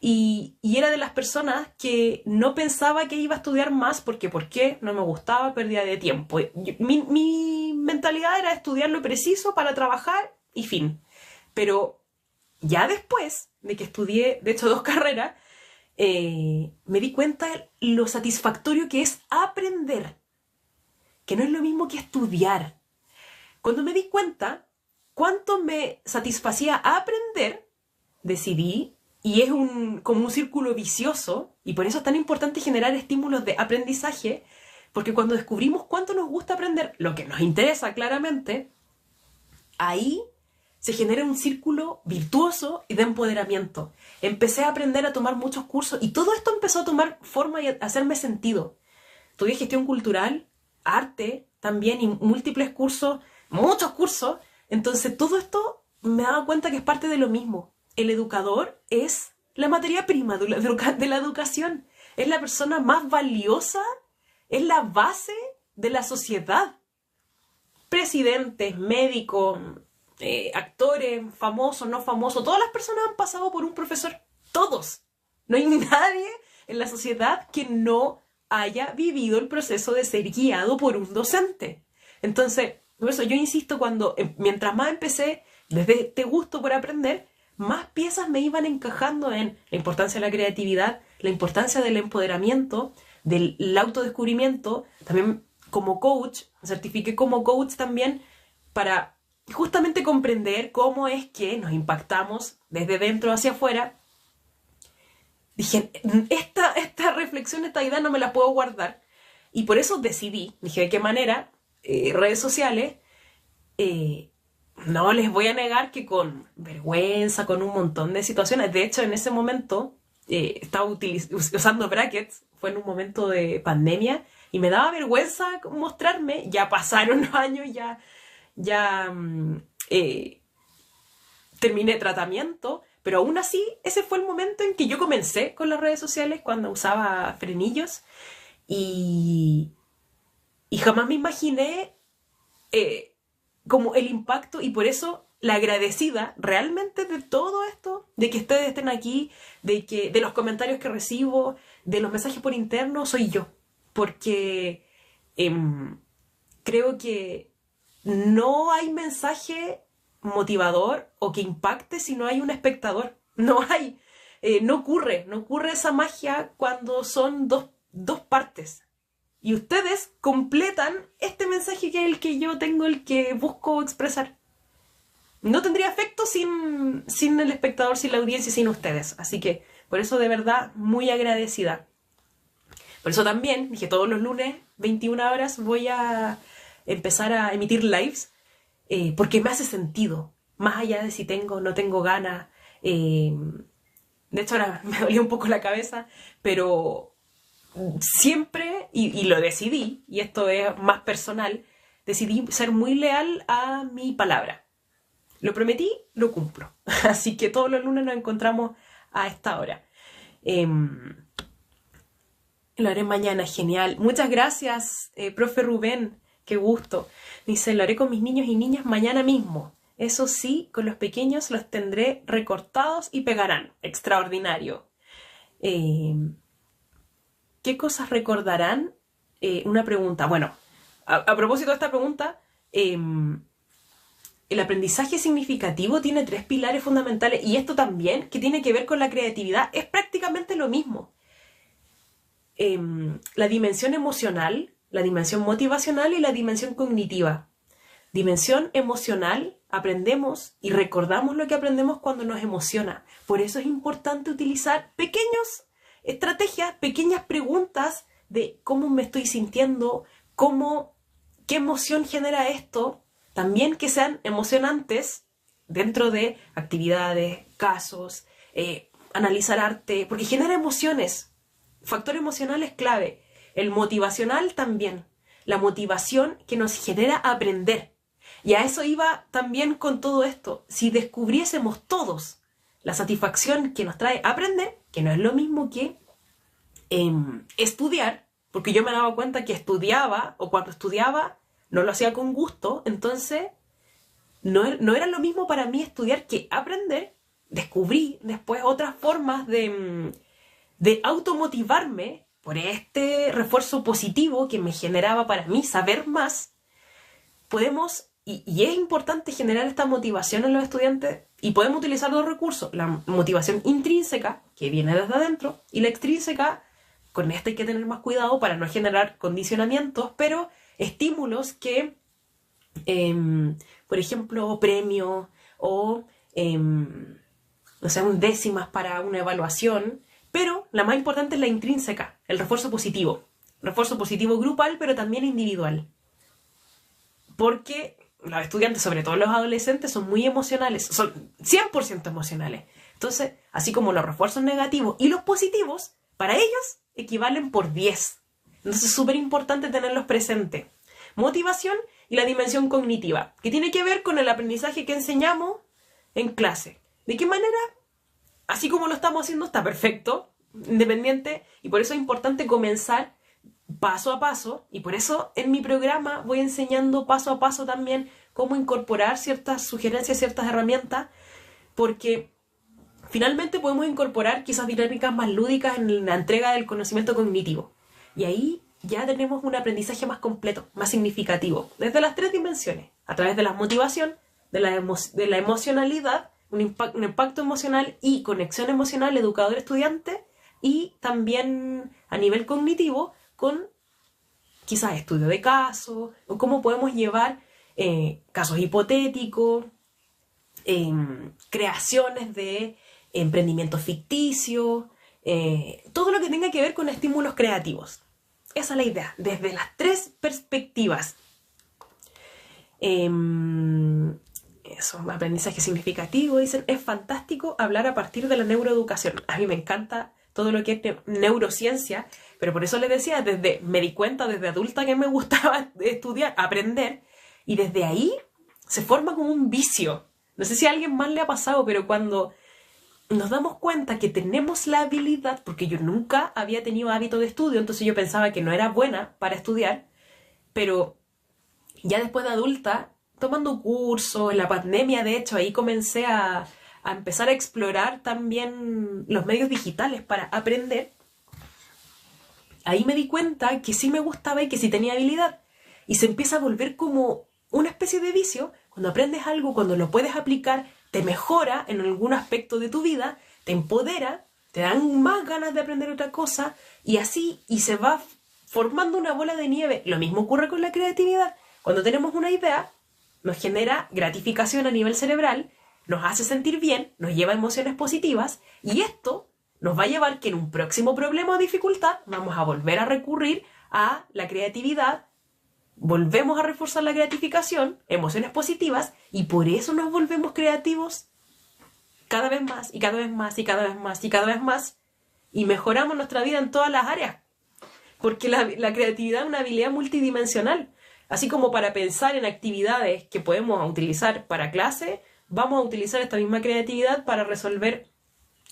Y era de las personas que no pensaba que iba a estudiar más porque ¿por qué? No me gustaba, pérdida de tiempo. Mi mentalidad era estudiar lo preciso para trabajar y fin. Pero ya después de que estudié, de hecho, 2 carreras, me di cuenta de lo satisfactorio que es aprender. Que no es lo mismo que estudiar. Cuando me di cuenta cuánto me satisfacía aprender, decidí, y es como un círculo vicioso, y por eso es tan importante generar estímulos de aprendizaje, porque cuando descubrimos cuánto nos gusta aprender, lo que nos interesa claramente, ahí se genera un círculo virtuoso y de empoderamiento. Empecé a aprender a tomar muchos cursos, y todo esto empezó a tomar forma y a hacerme sentido. Estudié gestión cultural, arte también, y múltiples cursos, muchos cursos. Entonces todo esto me daba cuenta que es parte de lo mismo. El educador es la materia prima de la educación. Es la persona más valiosa, es la base de la sociedad. Presidentes, médicos, actores, famosos, no famosos, todas las personas han pasado por un profesor. Todos. No hay nadie en la sociedad que no haya vivido el proceso de ser guiado por un docente. Entonces, por eso yo insisto, mientras más empecé desde este gusto por aprender, más piezas me iban encajando en la importancia de la creatividad, la importancia del empoderamiento, del autodescubrimiento. También como coach, me certifiqué como coach también para justamente comprender cómo es que nos impactamos desde dentro hacia afuera. Dije, esta reflexión, esta idea no me la puedo guardar. Y por eso decidí, dije, ¿de qué manera? Redes sociales, no les voy a negar que con vergüenza, con un montón de situaciones. De hecho, en ese momento estaba usando brackets, fue en un momento de pandemia, y me daba vergüenza mostrarme. Ya pasaron los años, ya terminé tratamiento, pero aún así ese fue el momento en que yo comencé con las redes sociales, cuando usaba frenillos, y jamás me imaginé como el impacto, y por eso la agradecida realmente de todo esto, de que ustedes estén aquí, de los comentarios que recibo, de los mensajes por interno, soy yo. Porque creo que no hay mensaje motivador o que impacte si no hay un espectador. No hay, no ocurre esa magia cuando son dos partes. Y ustedes completan este mensaje que es el que yo tengo, el que busco expresar. No tendría efecto sin el espectador, sin la audiencia, sin ustedes. Así que, por eso de verdad, muy agradecida. Por eso también dije, todos los lunes, 21 horas, voy a empezar a emitir lives, porque me hace sentido, más allá de si tengo o no tengo ganas. De hecho, ahora me dolió un poco la cabeza, pero siempre, y lo decidí, y esto es más personal, decidí ser muy leal a mi palabra. Lo prometí, lo cumplo. Así que todos los lunes nos encontramos a esta hora. Lo haré mañana, genial. Muchas gracias, profe Rubén, qué gusto. Dice, lo haré con mis niños y niñas mañana mismo. Eso sí, con los pequeños los tendré recortados y pegarán. Extraordinario. ¿Qué cosas recordarán? Una pregunta. Bueno, a propósito de esta pregunta, el aprendizaje significativo tiene 3 pilares fundamentales, y esto también, que tiene que ver con la creatividad, es prácticamente lo mismo. La dimensión emocional, la dimensión motivacional y la dimensión cognitiva. Dimensión emocional, aprendemos y recordamos lo que aprendemos cuando nos emociona. Por eso es importante utilizar pequeñas estrategias, pequeñas preguntas de cómo me estoy sintiendo, qué emoción genera esto. También que sean emocionantes dentro de actividades, casos, analizar arte, porque genera emociones. Factor emocional es clave. El motivacional también. La motivación que nos genera aprender. Y a eso iba también con todo esto. Si descubriésemos todos la satisfacción que nos trae aprender, que no es lo mismo que estudiar, porque yo me daba cuenta que estudiaba, o cuando estudiaba, no lo hacía con gusto, entonces no era lo mismo para mí estudiar que aprender. Descubrí después otras formas de automotivarme por este refuerzo positivo que me generaba para mí saber más. Podemos, y es importante generar esta motivación en los estudiantes, y podemos utilizar 2 recursos: la motivación intrínseca, que viene desde adentro, y la extrínseca. Con esta hay que tener más cuidado para no generar condicionamientos, pero estímulos que, por ejemplo, premio o, no sé, décimas para una evaluación, pero la más importante es la intrínseca, el refuerzo positivo grupal, pero también individual, porque los estudiantes, sobre todo los adolescentes, son muy emocionales, son 100% emocionales. Entonces, así como los refuerzos negativos y los positivos, para ellos equivalen por 10. Entonces es súper importante tenerlos presentes. Motivación y la dimensión cognitiva, que tiene que ver con el aprendizaje que enseñamos en clase. ¿De qué manera? Así como lo estamos haciendo, está perfecto, independiente, y por eso es importante comenzar paso a paso, y por eso en mi programa voy enseñando paso a paso también cómo incorporar ciertas sugerencias, ciertas herramientas, porque finalmente podemos incorporar quizás dinámicas más lúdicas en la entrega del conocimiento cognitivo. Y ahí ya tenemos un aprendizaje más completo, más significativo, desde las 3 dimensiones, a través de la motivación, de la emocionalidad, un impacto emocional y conexión emocional educador-estudiante, y también a nivel cognitivo con quizás estudio de casos, o cómo podemos llevar casos hipotéticos, creaciones de emprendimientos ficticios, todo lo que tenga que ver con estímulos creativos. Esa es la idea, desde las 3 perspectivas. Eso, aprendizaje significativo, dicen, es fantástico hablar a partir de la neuroeducación. A mí me encanta todo lo que es neurociencia, pero por eso les decía, me di cuenta desde adulta que me gustaba estudiar, aprender, y desde ahí se forma como un vicio. No sé si a alguien más le ha pasado, pero cuando nos damos cuenta que tenemos la habilidad, porque yo nunca había tenido hábito de estudio, entonces yo pensaba que no era buena para estudiar, pero ya después de adulta, tomando cursos, en la pandemia de hecho, ahí comencé a empezar a explorar también los medios digitales para aprender. Ahí me di cuenta que sí me gustaba y que sí tenía habilidad, y se empieza a volver como una especie de vicio cuando aprendes algo, cuando lo puedes aplicar, te mejora en algún aspecto de tu vida, te empodera, te dan más ganas de aprender otra cosa, y así, y se va formando una bola de nieve. Lo mismo ocurre con la creatividad. Cuando tenemos una idea, nos genera gratificación a nivel cerebral, nos hace sentir bien, nos lleva a emociones positivas, y esto nos va a llevar que en un próximo problema o dificultad vamos a volver a recurrir a la creatividad, volvemos a reforzar la gratificación, emociones positivas, y por eso nos volvemos creativos cada vez más, y cada vez más, y cada vez más, y cada vez más, y mejoramos nuestra vida en todas las áreas, porque la creatividad es una habilidad multidimensional. Así como para pensar en actividades que podemos utilizar para clase, vamos a utilizar esta misma creatividad para resolver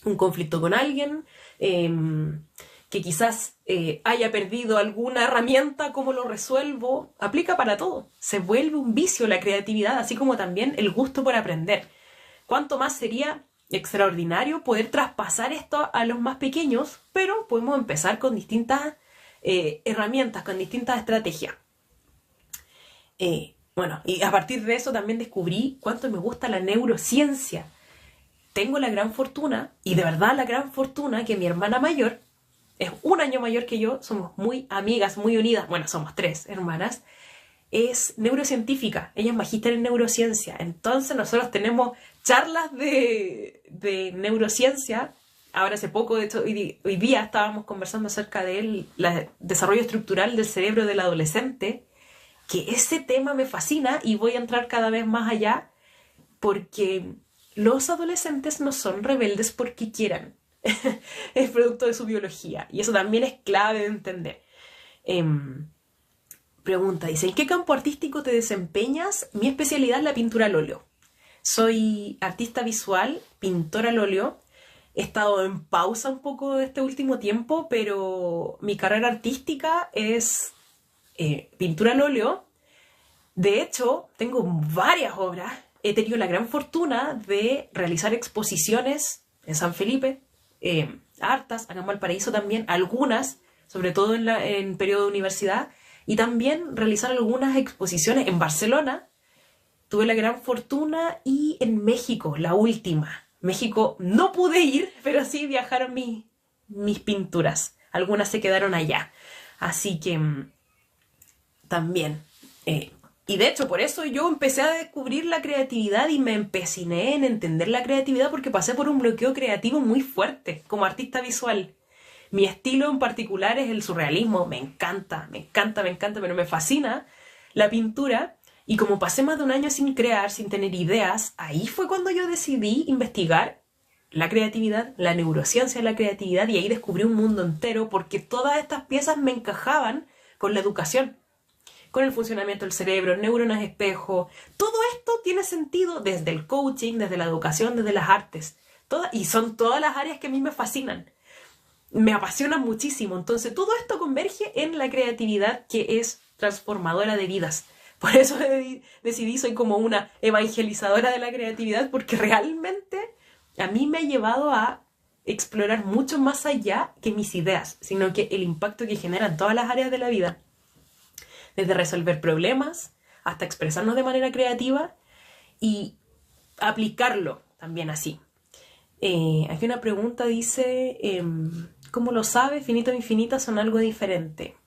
un conflicto con alguien, que quizás haya perdido alguna herramienta, ¿cómo lo resuelvo? Aplica para todo. Se vuelve un vicio la creatividad, así como también el gusto por aprender. ¿Cuánto más sería extraordinario poder traspasar esto a los más pequeños? Pero podemos empezar con distintas herramientas, con distintas estrategias. Bueno, y a partir de eso también descubrí cuánto me gusta la neurociencia. Tengo la gran fortuna, y de verdad la gran fortuna, que mi hermana mayor es 1 año mayor que yo, somos muy amigas, muy unidas, bueno, somos 3 hermanas, es neurocientífica, ella es magíster en neurociencia, entonces nosotros tenemos charlas de neurociencia. Ahora hace poco, de hecho, hoy día estábamos conversando acerca del desarrollo estructural del cerebro del adolescente, que ese tema me fascina y voy a entrar cada vez más allá, porque los adolescentes no son rebeldes porque quieran. Es producto de su biología, y eso también es clave de entender. Pregunta, dice, ¿en qué campo artístico te desempeñas? Mi especialidad es la pintura al óleo. Soy artista visual, pintora al óleo. He estado en pausa un poco este último tiempo, pero mi carrera artística es pintura al óleo. De hecho, tengo varias obras. He tenido la gran fortuna de realizar exposiciones en San Felipe, hartas, acá en Valparaíso también, algunas, sobre todo en periodo de universidad, y también realizar algunas exposiciones en Barcelona. Tuve la gran fortuna, y en México, la última. México no pude ir, pero sí viajaron mis pinturas. Algunas se quedaron allá. Así que también. Y de hecho, por eso yo empecé a descubrir la creatividad y me empeciné en entender la creatividad, porque pasé por un bloqueo creativo muy fuerte como artista visual. Mi estilo en particular es el surrealismo. Me encanta, pero me fascina la pintura. Y como pasé más de 1 año sin crear, sin tener ideas, ahí fue cuando yo decidí investigar la creatividad, la neurociencia de la creatividad, y ahí descubrí un mundo entero, porque todas estas piezas me encajaban con la educación, con el funcionamiento del cerebro, neuronas espejo. Todo esto tiene sentido desde el coaching, desde la educación, desde las artes. Y son todas las áreas que a mí me fascinan. Me apasionan muchísimo. Entonces todo esto converge en la creatividad, que es transformadora de vidas. Por eso decidí, soy como una evangelizadora de la creatividad, porque realmente a mí me ha llevado a explorar mucho más allá que mis ideas, sino que el impacto que genera en todas las áreas de la vida. Desde resolver problemas hasta expresarnos de manera creativa y aplicarlo también así. Aquí una pregunta dice, ¿cómo lo sabes? Finito e infinita son algo diferente.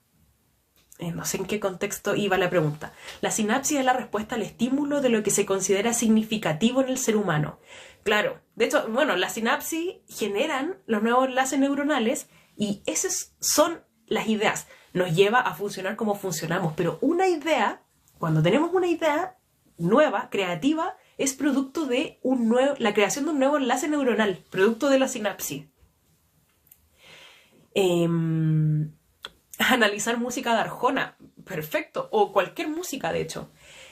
No sé en qué contexto iba la pregunta. La sinapsis es la respuesta al estímulo de lo que se considera significativo en el ser humano. Claro, de hecho, bueno, las sinapsis generan los nuevos enlaces neuronales, y esas son las ideas. Nos lleva a funcionar como funcionamos, pero una idea, cuando tenemos una idea nueva, creativa, es producto de la creación de un nuevo enlace neuronal, producto de la sinapsis. Analizar música de Arjona, perfecto, o cualquier música, de hecho.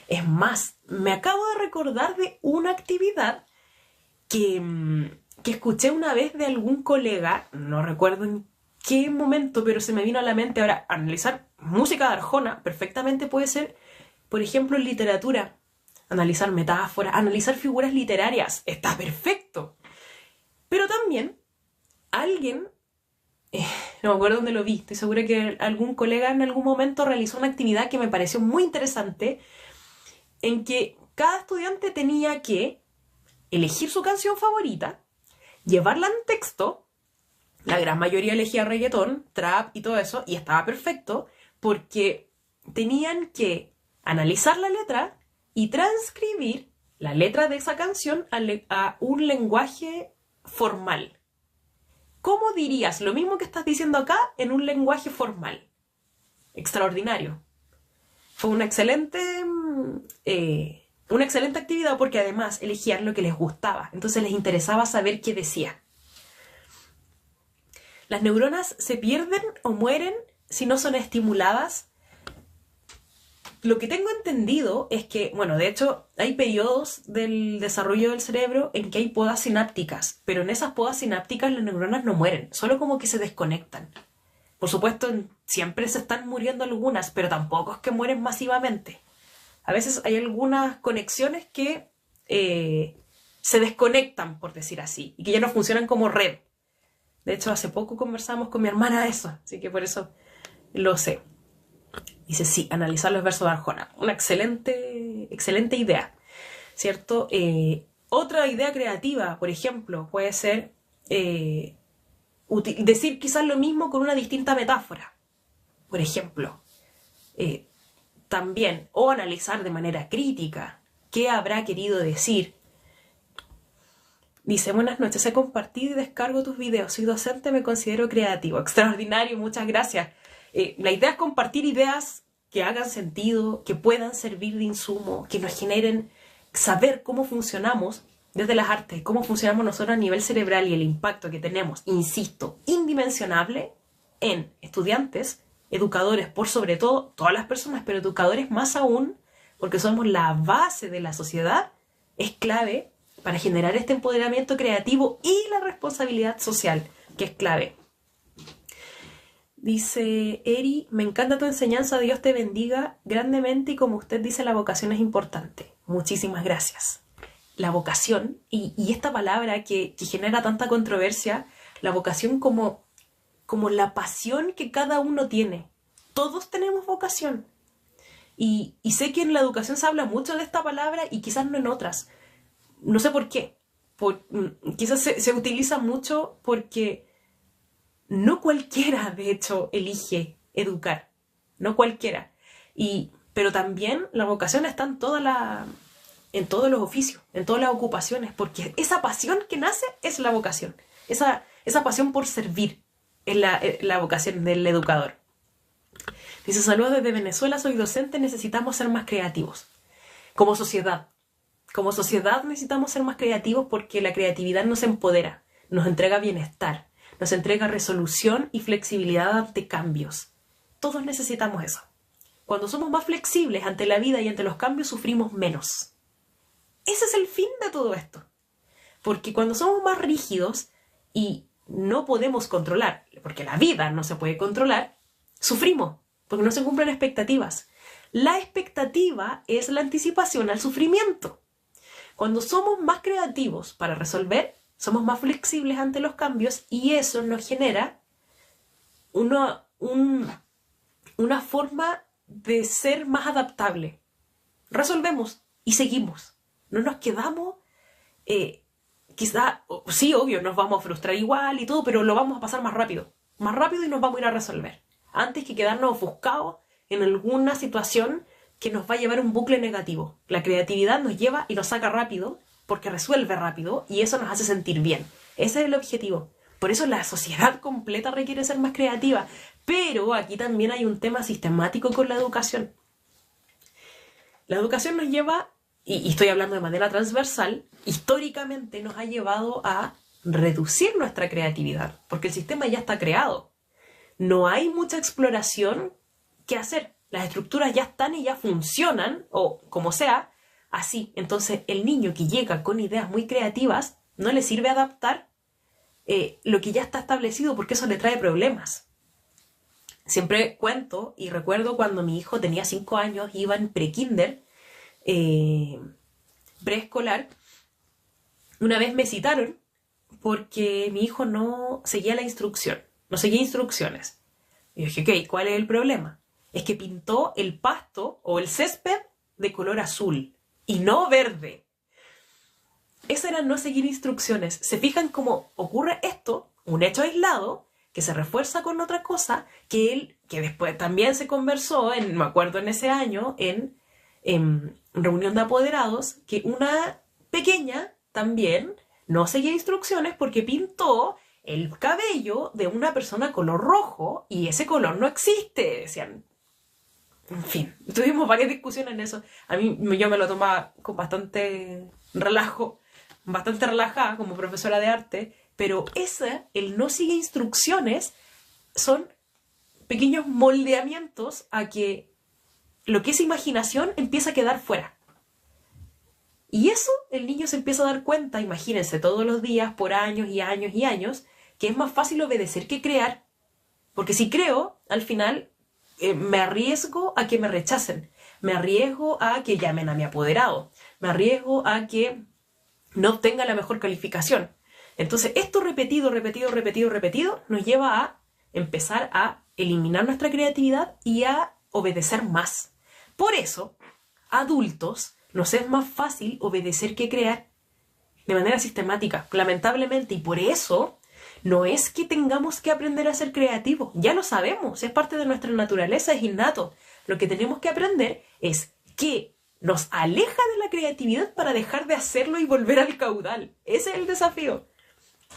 Es más, me acabo de recordar de una actividad que escuché una vez de algún colega, no recuerdo en qué momento, pero se me vino a la mente ahora. Analizar música de Arjona perfectamente puede ser, por ejemplo, en literatura. Analizar metáforas, analizar figuras literarias, está perfecto. Pero también alguien, no me acuerdo dónde lo vi, estoy segura que algún colega en algún momento realizó una actividad que me pareció muy interesante, en que cada estudiante tenía que elegir su canción favorita, llevarla en texto. La gran mayoría elegía reggaetón, trap y todo eso, y estaba perfecto porque tenían que analizar la letra y transcribir la letra de esa canción a un lenguaje formal. ¿Cómo dirías lo mismo que estás diciendo acá en un lenguaje formal? Extraordinario. Fue una excelente actividad porque además elegían lo que les gustaba. Entonces les interesaba saber qué decía. Las neuronas se pierden o mueren si no son estimuladas. Lo que tengo entendido es que, bueno, de hecho, hay periodos del desarrollo del cerebro en que hay podas sinápticas, pero en esas podas sinápticas las neuronas no mueren, solo como que se desconectan. Por supuesto, siempre se están muriendo algunas, pero tampoco es que mueren masivamente. A veces hay algunas conexiones que se desconectan, por decir así, y que ya no funcionan como red. De hecho, hace poco conversamos con mi hermana de eso, así que por eso lo sé. Dice, sí, analizar los versos de Arjona. Una excelente idea, ¿cierto? Otra idea creativa, por ejemplo, puede ser decir quizás lo mismo con una distinta metáfora. Por ejemplo, también, o analizar de manera crítica qué habrá querido decir. Dice, buenas noches, he compartido y descargo tus videos. Soy docente, me considero creativo. Extraordinario, muchas gracias. La idea es compartir ideas que hagan sentido, que puedan servir de insumo, que nos generen saber cómo funcionamos desde las artes, cómo funcionamos nosotros a nivel cerebral y el impacto que tenemos, insisto, indimensionable en estudiantes, educadores, por sobre todo, todas las personas, pero educadores más aún, porque somos la base de la sociedad, es clave para generar este empoderamiento creativo y la responsabilidad social, que es clave. Dice Eri, me encanta tu enseñanza, Dios te bendiga grandemente y como usted dice, la vocación es importante. Muchísimas gracias. La vocación, y esta palabra que genera tanta controversia, la vocación como la pasión que cada uno tiene. Todos tenemos vocación. Y sé que en la educación se habla mucho de esta palabra y quizás no en otras. No sé por qué. Quizás se utiliza mucho porque no cualquiera, de hecho, elige educar. No cualquiera. Pero también la vocación está en todos los oficios, en todas las ocupaciones, porque esa pasión que nace es la vocación. Esa pasión por servir es la vocación del educador. Dice, saludos desde Venezuela, soy docente, necesitamos ser más creativos. Como sociedad necesitamos ser más creativos porque la creatividad nos empodera, nos entrega bienestar, nos entrega resolución y flexibilidad ante cambios. Todos necesitamos eso. Cuando somos más flexibles ante la vida y ante los cambios, sufrimos menos. Ese es el fin de todo esto. Porque cuando somos más rígidos y no podemos controlar, porque la vida no se puede controlar, sufrimos, porque no se cumplen expectativas. La expectativa es la anticipación al sufrimiento. Cuando somos más creativos para resolver, somos más flexibles ante los cambios y eso nos genera una forma de ser más adaptable. Resolvemos y seguimos. No nos quedamos, quizá, sí, obvio, nos vamos a frustrar igual y todo, pero lo vamos a pasar más rápido y nos vamos a ir a resolver. Antes que quedarnos ofuscados en alguna situación que nos va a llevar a un bucle negativo. La creatividad nos lleva y nos saca rápido porque resuelve rápido y eso nos hace sentir bien. Ese es el objetivo. Por eso la sociedad completa requiere ser más creativa. Pero aquí también hay un tema sistemático con la educación. La educación nos lleva, y estoy hablando de manera transversal, históricamente nos ha llevado a reducir nuestra creatividad, porque el sistema ya está creado. No hay mucha exploración que hacer. Las estructuras ya están y ya funcionan, o como sea, así. Entonces, el niño que llega con ideas muy creativas no le sirve adaptar lo que ya está establecido porque eso le trae problemas. Siempre cuento y recuerdo cuando mi hijo tenía 5 años, iba en prekinder, preescolar. Una vez me citaron porque mi hijo no seguía la instrucción, no seguía instrucciones. Y dije, ok, ¿cuál es el problema? Es que pintó el pasto o el césped de color azul. y no verde. Eso era no seguir instrucciones. ¿Se fijan cómo ocurre esto? Un hecho aislado que se refuerza con otra cosa que después también se conversó, me acuerdo en ese año, en reunión de apoderados, que una pequeña también no seguía instrucciones porque pintó el cabello de una persona color rojo y ese color no existe, decían. En fin, tuvimos varias discusiones en eso. A mí yo me lo tomaba con bastante relajo, bastante relajada como profesora de arte, pero el no sigue instrucciones, son pequeños moldeamientos a que lo que es imaginación empieza a quedar fuera. Y eso el niño se empieza a dar cuenta, imagínense, todos los días, por años y años y años, que es más fácil obedecer que crear. Porque si creo, al final me arriesgo a que me rechacen, me arriesgo a que llamen a mi apoderado, me arriesgo a que no obtenga la mejor calificación. Entonces esto repetido nos lleva a empezar a eliminar nuestra creatividad y a obedecer más. Por eso, adultos, nos es más fácil obedecer que crear de manera sistemática, lamentablemente, y por eso no es que tengamos que aprender a ser creativos, ya lo sabemos, es parte de nuestra naturaleza, es innato. Lo que tenemos que aprender es que nos aleja de la creatividad para dejar de hacerlo y volver al caudal. Ese es el desafío.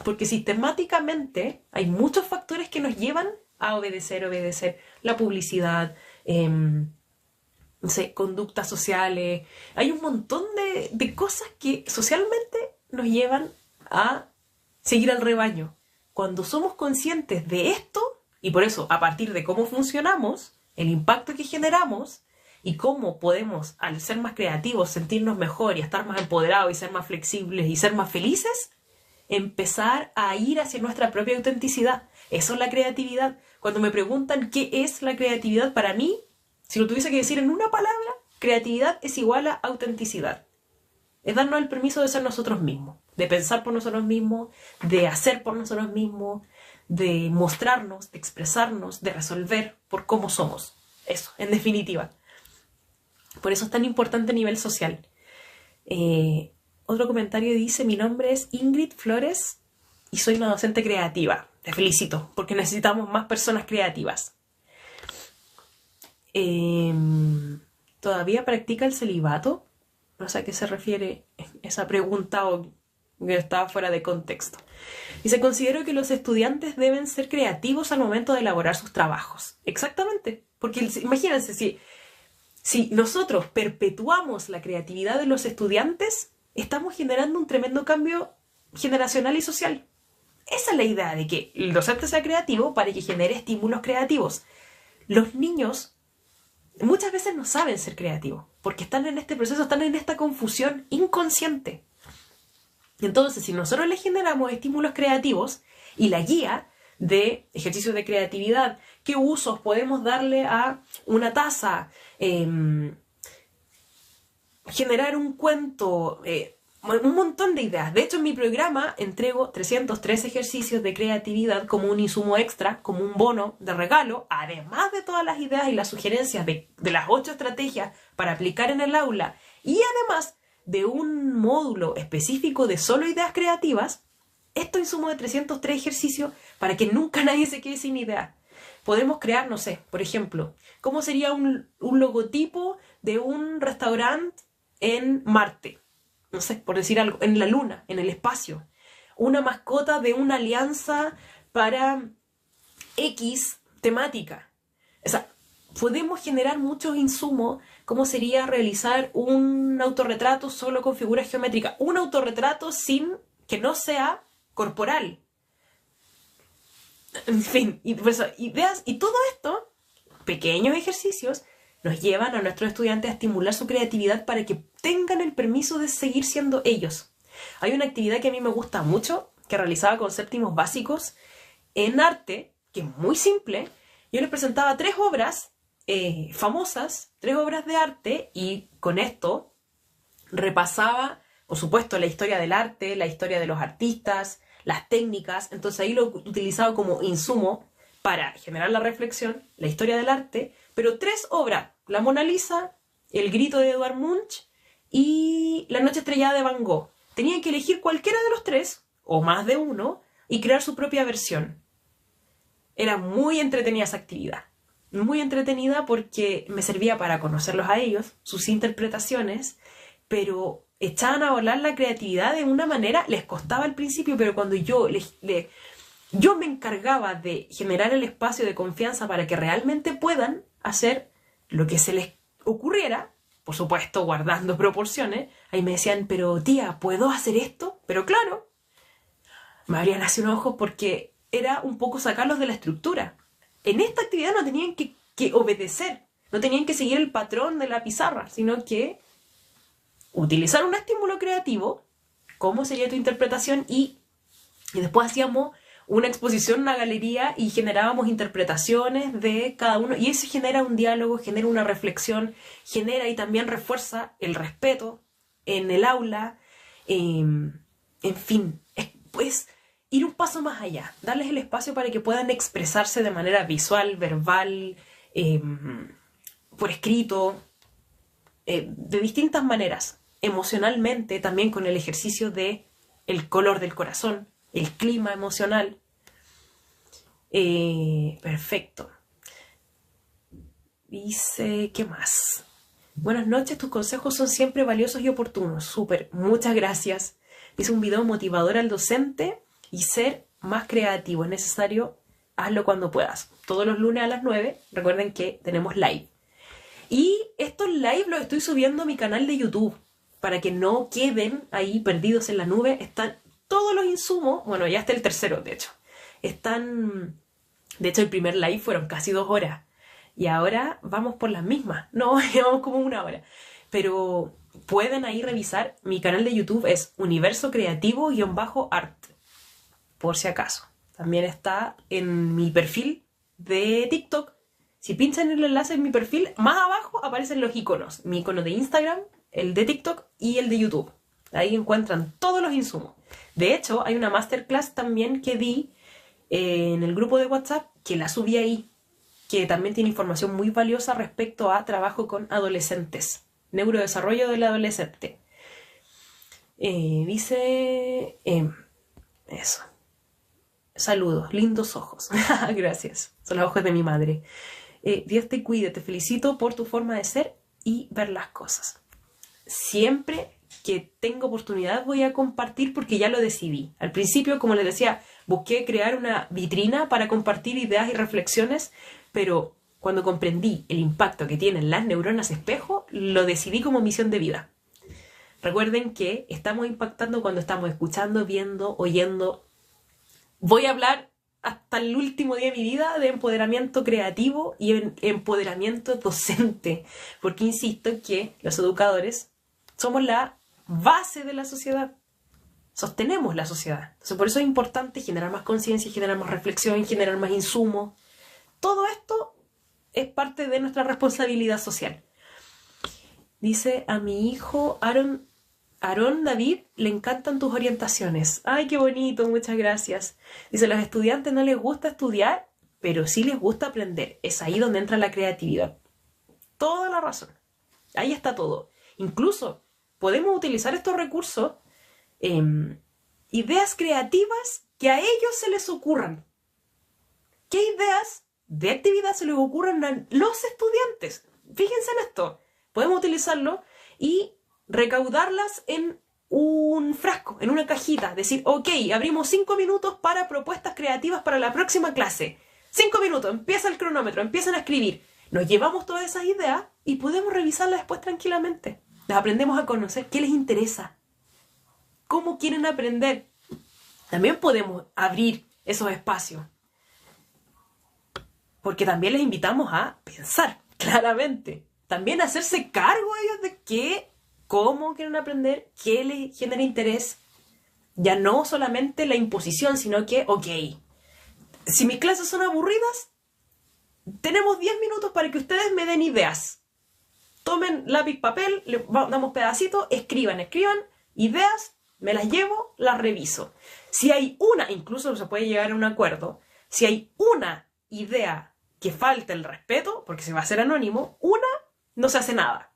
Porque sistemáticamente hay muchos factores que nos llevan a obedecer la publicidad, no sé, conductas sociales. Hay un montón de cosas que socialmente nos llevan a seguir al rebaño. Cuando somos conscientes de esto, y por eso, a partir de cómo funcionamos, el impacto que generamos, y cómo podemos, al ser más creativos, sentirnos mejor y estar más empoderados y ser más flexibles y ser más felices, empezar a ir hacia nuestra propia autenticidad. Eso es la creatividad. Cuando me preguntan qué es la creatividad para mí, si lo tuviese que decir en una palabra, creatividad es igual a autenticidad. Es darnos el permiso de ser nosotros mismos, de pensar por nosotros mismos, de hacer por nosotros mismos, de mostrarnos, de expresarnos, de resolver por cómo somos. Eso, en definitiva. Por eso es tan importante a nivel social. Otro comentario dice: mi nombre es Ingrid Flores y soy una docente creativa. Te felicito, porque necesitamos más personas creativas. ¿Todavía practica el celibato? No sé a qué se refiere esa pregunta o que estaba fuera de contexto. Dice: considero que los estudiantes deben ser creativos al momento de elaborar sus trabajos. Exactamente, porque imagínense, si nosotros perpetuamos la creatividad de los estudiantes, estamos generando un tremendo cambio generacional y social. Esa es la idea, de que el docente sea creativo para que genere estímulos creativos. Los niños muchas veces no saben ser creativos, porque están en este proceso, están en esta confusión inconsciente. Entonces, si nosotros les generamos estímulos creativos y la guía de ejercicios de creatividad, qué usos podemos darle a una taza, generar un cuento, un montón de ideas. De hecho, en mi programa entrego 303 ejercicios de creatividad como un insumo extra, como un bono de regalo, además de todas las ideas y las sugerencias de las 8 estrategias para aplicar en el aula, y además de un módulo específico de solo ideas creativas. Esto insumo de 303 ejercicios para que nunca nadie se quede sin ideas. Podemos crear, no sé, por ejemplo, ¿cómo sería un logotipo de un restaurante en Marte? No sé, por decir algo, en la Luna, en el espacio. Una mascota de una alianza para X temática. O sea, podemos generar muchos insumos. ¿Cómo sería realizar un autorretrato solo con figuras geométricas? Un autorretrato sin que no sea corporal. En fin, ideas, y todo esto, pequeños ejercicios, nos llevan a nuestros estudiantes a estimular su creatividad para que tengan el permiso de seguir siendo ellos. Hay una actividad que a mí me gusta mucho, que realizaba con séptimos básicos en arte, que es muy simple. Yo les presentaba 3 obras famosas, 3 obras de arte, y con esto repasaba, por supuesto, la historia del arte, la historia de los artistas, las técnicas. Entonces ahí lo utilizaba como insumo para generar la reflexión, la historia del arte, pero 3 obras: la Mona Lisa, El grito de Edvard Munch y La noche estrellada de Van Gogh. Tenían que elegir cualquiera de los tres, o más de uno, y crear su propia versión. Era muy entretenida esa actividad. Muy entretenida porque me servía para conocerlos a ellos, sus interpretaciones, pero echaban a volar la creatividad de una manera, les costaba al principio, pero cuando yo me encargaba de generar el espacio de confianza para que realmente puedan hacer lo que se les ocurriera, por supuesto guardando proporciones, ahí me decían, pero tía, ¿puedo hacer esto? Pero claro, me abrían así unos ojos porque era un poco sacarlos de la estructura. En esta actividad no tenían que obedecer, no tenían que seguir el patrón de la pizarra, sino que utilizar un estímulo creativo, cómo sería tu interpretación, y después hacíamos una exposición, una galería, y generábamos interpretaciones de cada uno, y eso genera un diálogo, genera una reflexión, genera y también refuerza el respeto en el aula, en fin, pues ir un paso más allá, darles el espacio para que puedan expresarse de manera visual, verbal, por escrito, de distintas maneras, emocionalmente, también con el ejercicio de el color del corazón, el clima emocional. Perfecto. Dice, ¿qué más? Buenas noches, tus consejos son siempre valiosos y oportunos. Súper, muchas gracias. Dice, un video motivador al docente y ser más creativo. Es necesario, hazlo cuando puedas. Todos los lunes a las 9, recuerden que tenemos live. Y estos live los estoy subiendo a mi canal de YouTube, para que no queden ahí perdidos en la nube. Están todos los insumos, bueno, ya está el tercero, de hecho. De hecho, el primer live fueron casi 2 horas. Y ahora vamos por las mismas. No, llevamos como 1 hora. Pero pueden ahí revisar. Mi canal de YouTube es Universo Creativo-Art. Por si acaso. También está en mi perfil de TikTok. Si pinchan el enlace en mi perfil, más abajo aparecen los iconos. Mi icono de Instagram, el de TikTok y el de YouTube. Ahí encuentran todos los insumos. De hecho, hay una masterclass también que di en el grupo de WhatsApp, que la subí ahí, que también tiene información muy valiosa respecto a trabajo con adolescentes. Neurodesarrollo del adolescente. Dice... eso. Saludos, lindos ojos. Gracias. Son los ojos de mi madre. Dios te cuide, te felicito por tu forma de ser y ver las cosas. Siempre que tengo oportunidad voy a compartir porque ya lo decidí. Al principio, como les decía, busqué crear una vitrina para compartir ideas y reflexiones, pero cuando comprendí el impacto que tienen las neuronas espejo, lo decidí como misión de vida. Recuerden que estamos impactando cuando estamos escuchando, viendo, oyendo. Voy a hablar hasta el último día de mi vida de empoderamiento creativo y empoderamiento docente, porque insisto que los educadores somos la base de la sociedad, sostenemos la sociedad. Entonces, por eso es importante generar más conciencia, generar más reflexión, generar más insumos. Todo esto es parte de nuestra responsabilidad social. Dice, a mi hijo Aaron David le encantan tus orientaciones. Ay, qué bonito, muchas gracias. Dice, a los estudiantes no les gusta estudiar, pero sí les gusta aprender. Es ahí donde entra la creatividad. Toda la razón. Ahí está todo. Incluso podemos utilizar estos recursos, ideas creativas que a ellos se les ocurran. ¿Qué ideas de actividad se les ocurren a los estudiantes? Fíjense en esto. Podemos utilizarlo y recaudarlas en un frasco, en una cajita. Decir, ok, abrimos 5 minutos para propuestas creativas para la próxima clase. 5 minutos, empieza el cronómetro, empiezan a escribir. Nos llevamos todas esas ideas y podemos revisarlas después tranquilamente. Las aprendemos a conocer qué les interesa, cómo quieren aprender. También podemos abrir esos espacios, porque también les invitamos a pensar, claramente. También a hacerse cargo ellos de qué, cómo quieren aprender, qué les genera interés. Ya no solamente la imposición, sino que, ok, si mis clases son aburridas, tenemos 10 minutos para que ustedes me den ideas. Tomen lápiz, papel, le damos pedacitos, escriban ideas, me las llevo, las reviso. Si hay una, incluso se puede llegar a un acuerdo, si hay una idea que falta el respeto, porque se va a hacer anónimo, no se hace nada.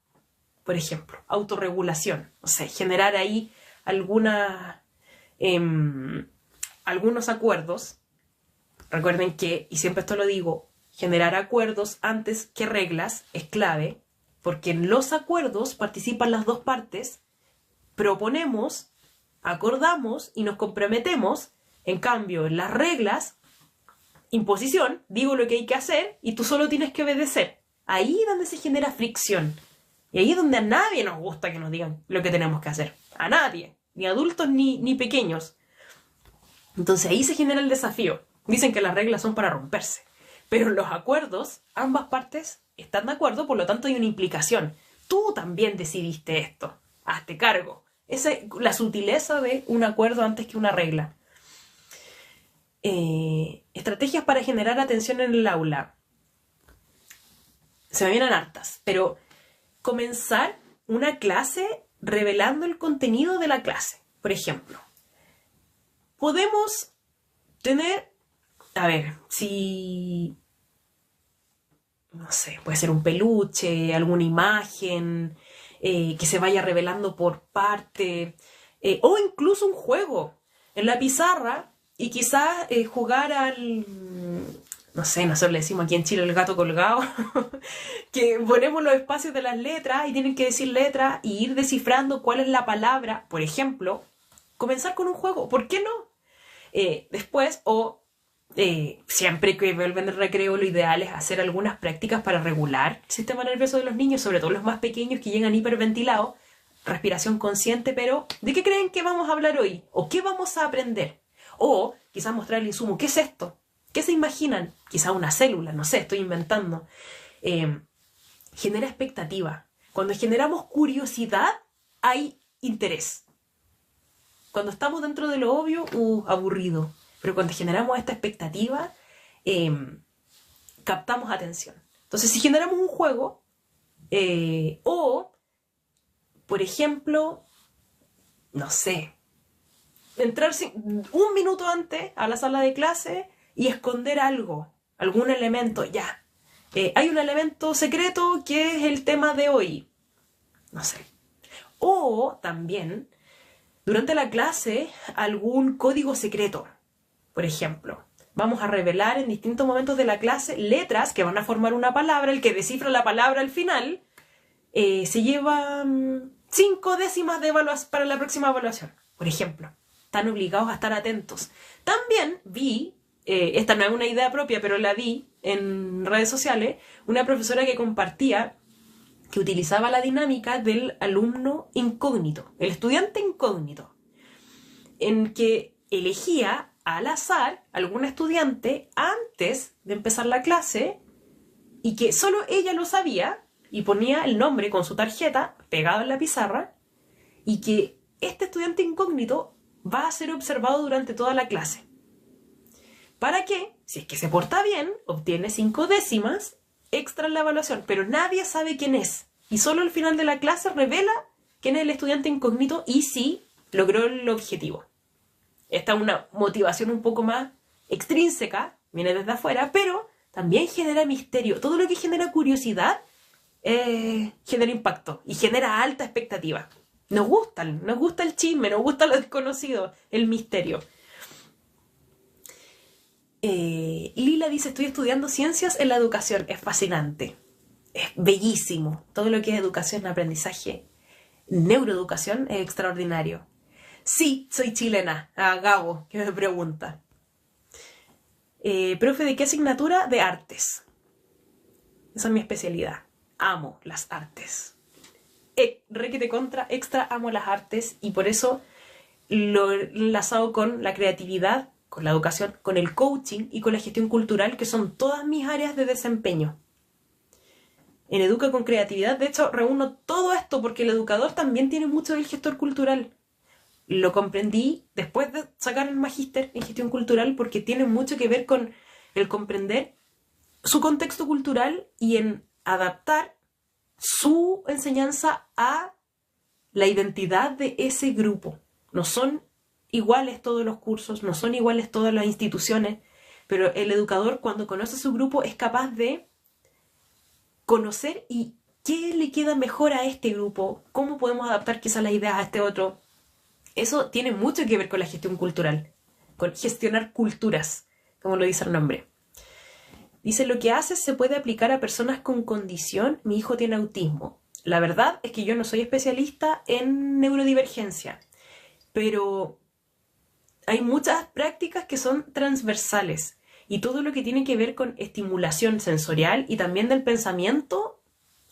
por ejemplo, autorregulación, o sea, generar ahí algunos acuerdos. Recuerden que, y siempre esto lo digo, generar acuerdos antes que reglas es clave, porque en los acuerdos participan las dos partes, proponemos, acordamos y nos comprometemos. En cambio, en las reglas, imposición, digo lo que hay que hacer y tú solo tienes que obedecer. Ahí es donde se genera fricción. Y ahí es donde a nadie nos gusta que nos digan lo que tenemos que hacer. A nadie. Ni adultos ni pequeños. Entonces ahí se genera el desafío. Dicen que las reglas son para romperse. Pero en los acuerdos, ambas partes están de acuerdo, por lo tanto hay una implicación. Tú también decidiste esto. Hazte cargo. Esa es la sutileza de un acuerdo antes que una regla. Estrategias para generar atención en el aula. Se me vienen hartas, pero comenzar una clase revelando el contenido de la clase. Por ejemplo, podemos tener, no sé, puede ser un peluche, alguna imagen, que se vaya revelando por parte, o incluso un juego en la pizarra y quizás jugar al... No sé, nosotros le decimos aquí en Chile el gato colgado, que ponemos los espacios de las letras y tienen que decir letras y ir descifrando cuál es la palabra. Por ejemplo, comenzar con un juego, ¿por qué no? Después, siempre que vuelven del recreo, lo ideal es hacer algunas prácticas para regular el sistema nervioso de los niños, sobre todo los más pequeños que llegan hiperventilados, respiración consciente, pero ¿de qué creen que vamos a hablar hoy? ¿O qué vamos a aprender? O quizás mostrar el insumo, ¿qué es esto? ¿Qué se imaginan? Quizá una célula, no sé, estoy inventando. Genera expectativa. Cuando generamos curiosidad, hay interés. Cuando estamos dentro de lo obvio, aburrido. Pero cuando generamos esta expectativa, captamos atención. Entonces, si generamos un juego, o, por ejemplo, no sé, entrar un minuto antes a la sala de clase y esconder algo, algún elemento, ya. Hay un elemento secreto que es el tema de hoy. No sé. O también, durante la clase, algún código secreto. Por ejemplo, vamos a revelar en distintos momentos de la clase letras que van a formar una palabra. El que descifra la palabra al final se lleva 5 décimas para la próxima evaluación. Por ejemplo, están obligados a estar atentos. También vi... esta no es una idea propia, pero la vi en redes sociales, una profesora que compartía que utilizaba la dinámica del alumno incógnito, el estudiante incógnito, en que elegía al azar algún estudiante antes de empezar la clase y que solo ella lo sabía y ponía el nombre con su tarjeta pegado en la pizarra y que este estudiante incógnito va a ser observado durante toda la clase. ¿Para qué? Si es que se porta bien, obtiene 5 décimas extra en la evaluación, pero nadie sabe quién es. Y solo al final de la clase revela quién es el estudiante incógnito y si logró el objetivo. Esta es una motivación un poco más extrínseca, viene desde afuera, pero también genera misterio. Todo lo que genera curiosidad genera impacto y genera alta expectativa. Nos gusta el chisme, nos gusta lo desconocido, el misterio. Lila dice, estoy estudiando ciencias en la educación, es fascinante, es bellísimo, todo lo que es educación, aprendizaje, neuroeducación es extraordinario. Sí, soy chilena, Gabo, que me pregunta. Profe, ¿de qué asignatura? De artes. Esa es mi especialidad, amo las artes. Requete contra, extra amo las artes y por eso lo he enlazado con la creatividad, con la educación, con el coaching y con la gestión cultural, que son todas mis áreas de desempeño. En Educa con Creatividad, de hecho, reúno todo esto porque el educador también tiene mucho del gestor cultural. Lo comprendí después de sacar el magíster en gestión cultural porque tiene mucho que ver con el comprender su contexto cultural y en adaptar su enseñanza a la identidad de ese grupo. No son iguales todos los cursos, no son iguales todas las instituciones, pero el educador cuando conoce a su grupo es capaz de conocer y ¿qué le queda mejor a este grupo? ¿Cómo podemos adaptar quizás las ideas a este otro? Eso tiene mucho que ver con la gestión cultural, con gestionar culturas, como lo dice el nombre. Dice, lo que haces se puede aplicar a personas con condición. Mi hijo tiene autismo. La verdad es que yo no soy especialista en neurodivergencia, pero hay muchas prácticas que son transversales y todo lo que tiene que ver con estimulación sensorial y también del pensamiento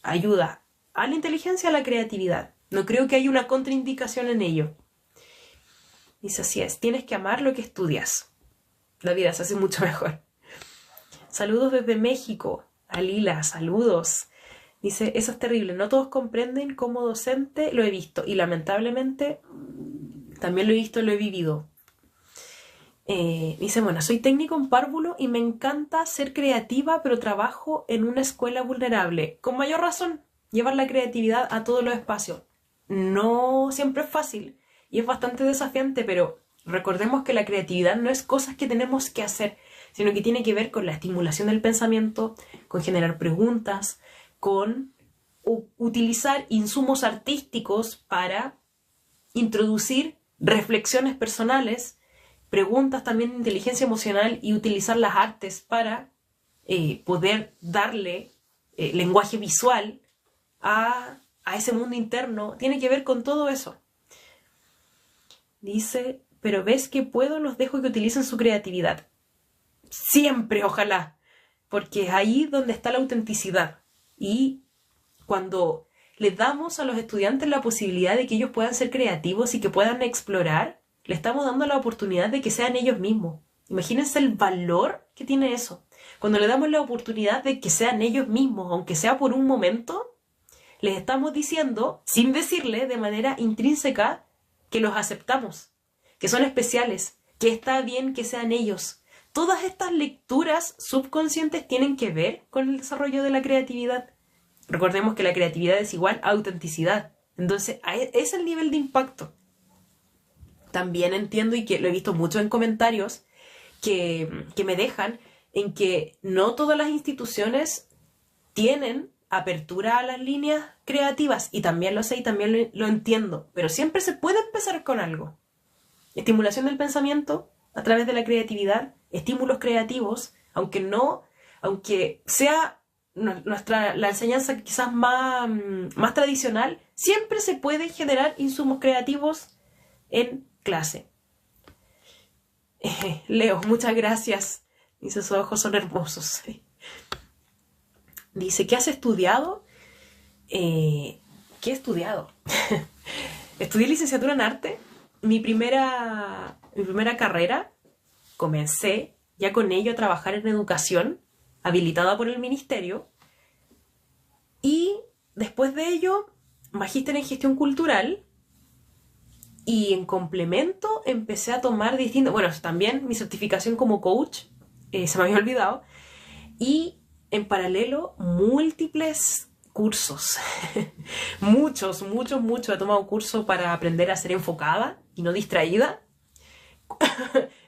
ayuda a la inteligencia y a la creatividad. No creo que haya una contraindicación en ello. Dice, así es, tienes que amar lo que estudias. La vida se hace mucho mejor. Saludos desde México. A Lila, saludos. Dice, eso es terrible, no todos comprenden. Como docente lo he visto y lamentablemente también lo he visto, lo he vivido. Dice, bueno, soy técnico en párvulo y me encanta ser creativa, pero trabajo en una escuela vulnerable. Con mayor razón, llevar la creatividad a todos los espacios. No siempre es fácil y es bastante desafiante, pero recordemos que la creatividad no es cosas que tenemos que hacer, sino que tiene que ver con la estimulación del pensamiento, con generar preguntas, con utilizar insumos artísticos para introducir reflexiones personales, preguntas también de inteligencia emocional y utilizar las artes para poder darle lenguaje visual a ese mundo interno. Tiene que ver con todo eso. Dice, pero ves que puedo, los dejo que utilicen su creatividad. Siempre, ojalá, porque es ahí donde está la autenticidad. Y cuando les damos a los estudiantes la posibilidad de que ellos puedan ser creativos y que puedan explorar, le estamos dando la oportunidad de que sean ellos mismos. Imagínense el valor que tiene eso. Cuando le damos la oportunidad de que sean ellos mismos, aunque sea por un momento, les estamos diciendo, sin decirle, de manera intrínseca, que los aceptamos, que son especiales, que está bien que sean ellos. Todas estas lecturas subconscientes tienen que ver con el desarrollo de la creatividad. Recordemos que la creatividad es igual a autenticidad. Entonces, es el nivel de impacto. También entiendo, y que lo he visto mucho en comentarios que me dejan, en que no todas las instituciones tienen apertura a las líneas creativas, y también lo sé y también lo entiendo, pero siempre se puede empezar con algo. Estimulación del pensamiento a través de la creatividad, estímulos creativos, aunque sea la enseñanza quizás más tradicional, siempre se puede generar insumos creativos en clase. Leo, muchas gracias. Dice, sus ojos son hermosos. Dice, ¿qué has estudiado? ¿Qué he estudiado? Estudié licenciatura en arte. Mi primera carrera, comencé ya con ello a trabajar en educación, habilitada por el ministerio. Y después de ello, magíster en gestión cultural. Y en complemento empecé a tomar distintos... Bueno, también mi certificación como coach, se me había olvidado. Y en paralelo, múltiples cursos. muchos. He tomado cursos para aprender a ser enfocada y no distraída.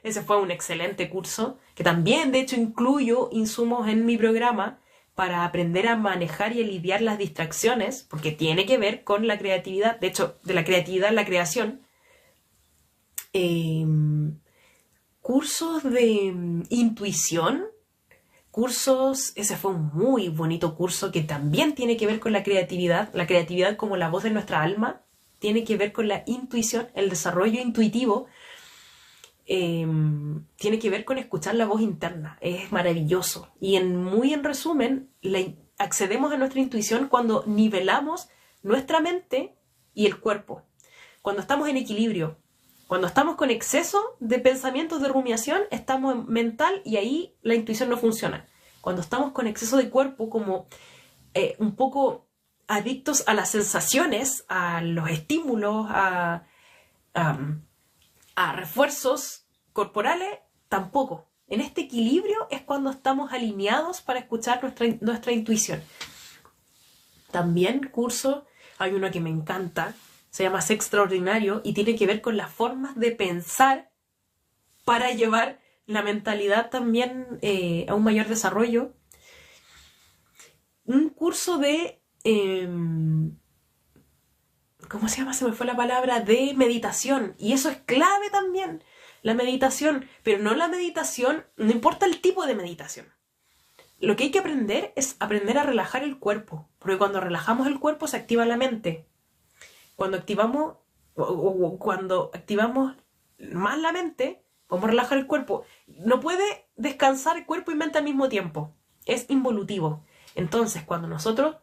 Ese fue un excelente curso, que también, de hecho, incluyo insumos en mi programa para aprender a manejar y a lidiar las distracciones, porque tiene que ver con la creatividad. De hecho, de la creatividad, la creación. Cursos de intuición, ese fue un muy bonito curso que también tiene que ver con la creatividad como la voz de nuestra alma, tiene que ver con la intuición, el desarrollo intuitivo, tiene que ver con escuchar la voz interna, es maravilloso. Y muy en resumen, accedemos a nuestra intuición cuando nivelamos nuestra mente y el cuerpo, cuando estamos en equilibrio. Cuando estamos con exceso de pensamientos de rumiación, estamos en mental y ahí la intuición no funciona. Cuando estamos con exceso de cuerpo, como un poco adictos a las sensaciones, a los estímulos, a refuerzos corporales, tampoco. En este equilibrio es cuando estamos alineados para escuchar nuestra intuición. También hay uno que me encanta, se llama Sé Extraordinario y tiene que ver con las formas de pensar para llevar la mentalidad también a un mayor desarrollo. Un curso de ¿cómo se llama? Se me fue la palabra, de meditación. Y eso es clave también, la meditación. Pero no la meditación, no importa el tipo de meditación. Lo que hay que aprender es aprender a relajar el cuerpo. Porque cuando relajamos el cuerpo se activa la mente. Cuando activamos, cuando activamos más la mente, podemos relajar el cuerpo. No puede descansar cuerpo y mente al mismo tiempo. Es involutivo. Entonces, cuando nosotros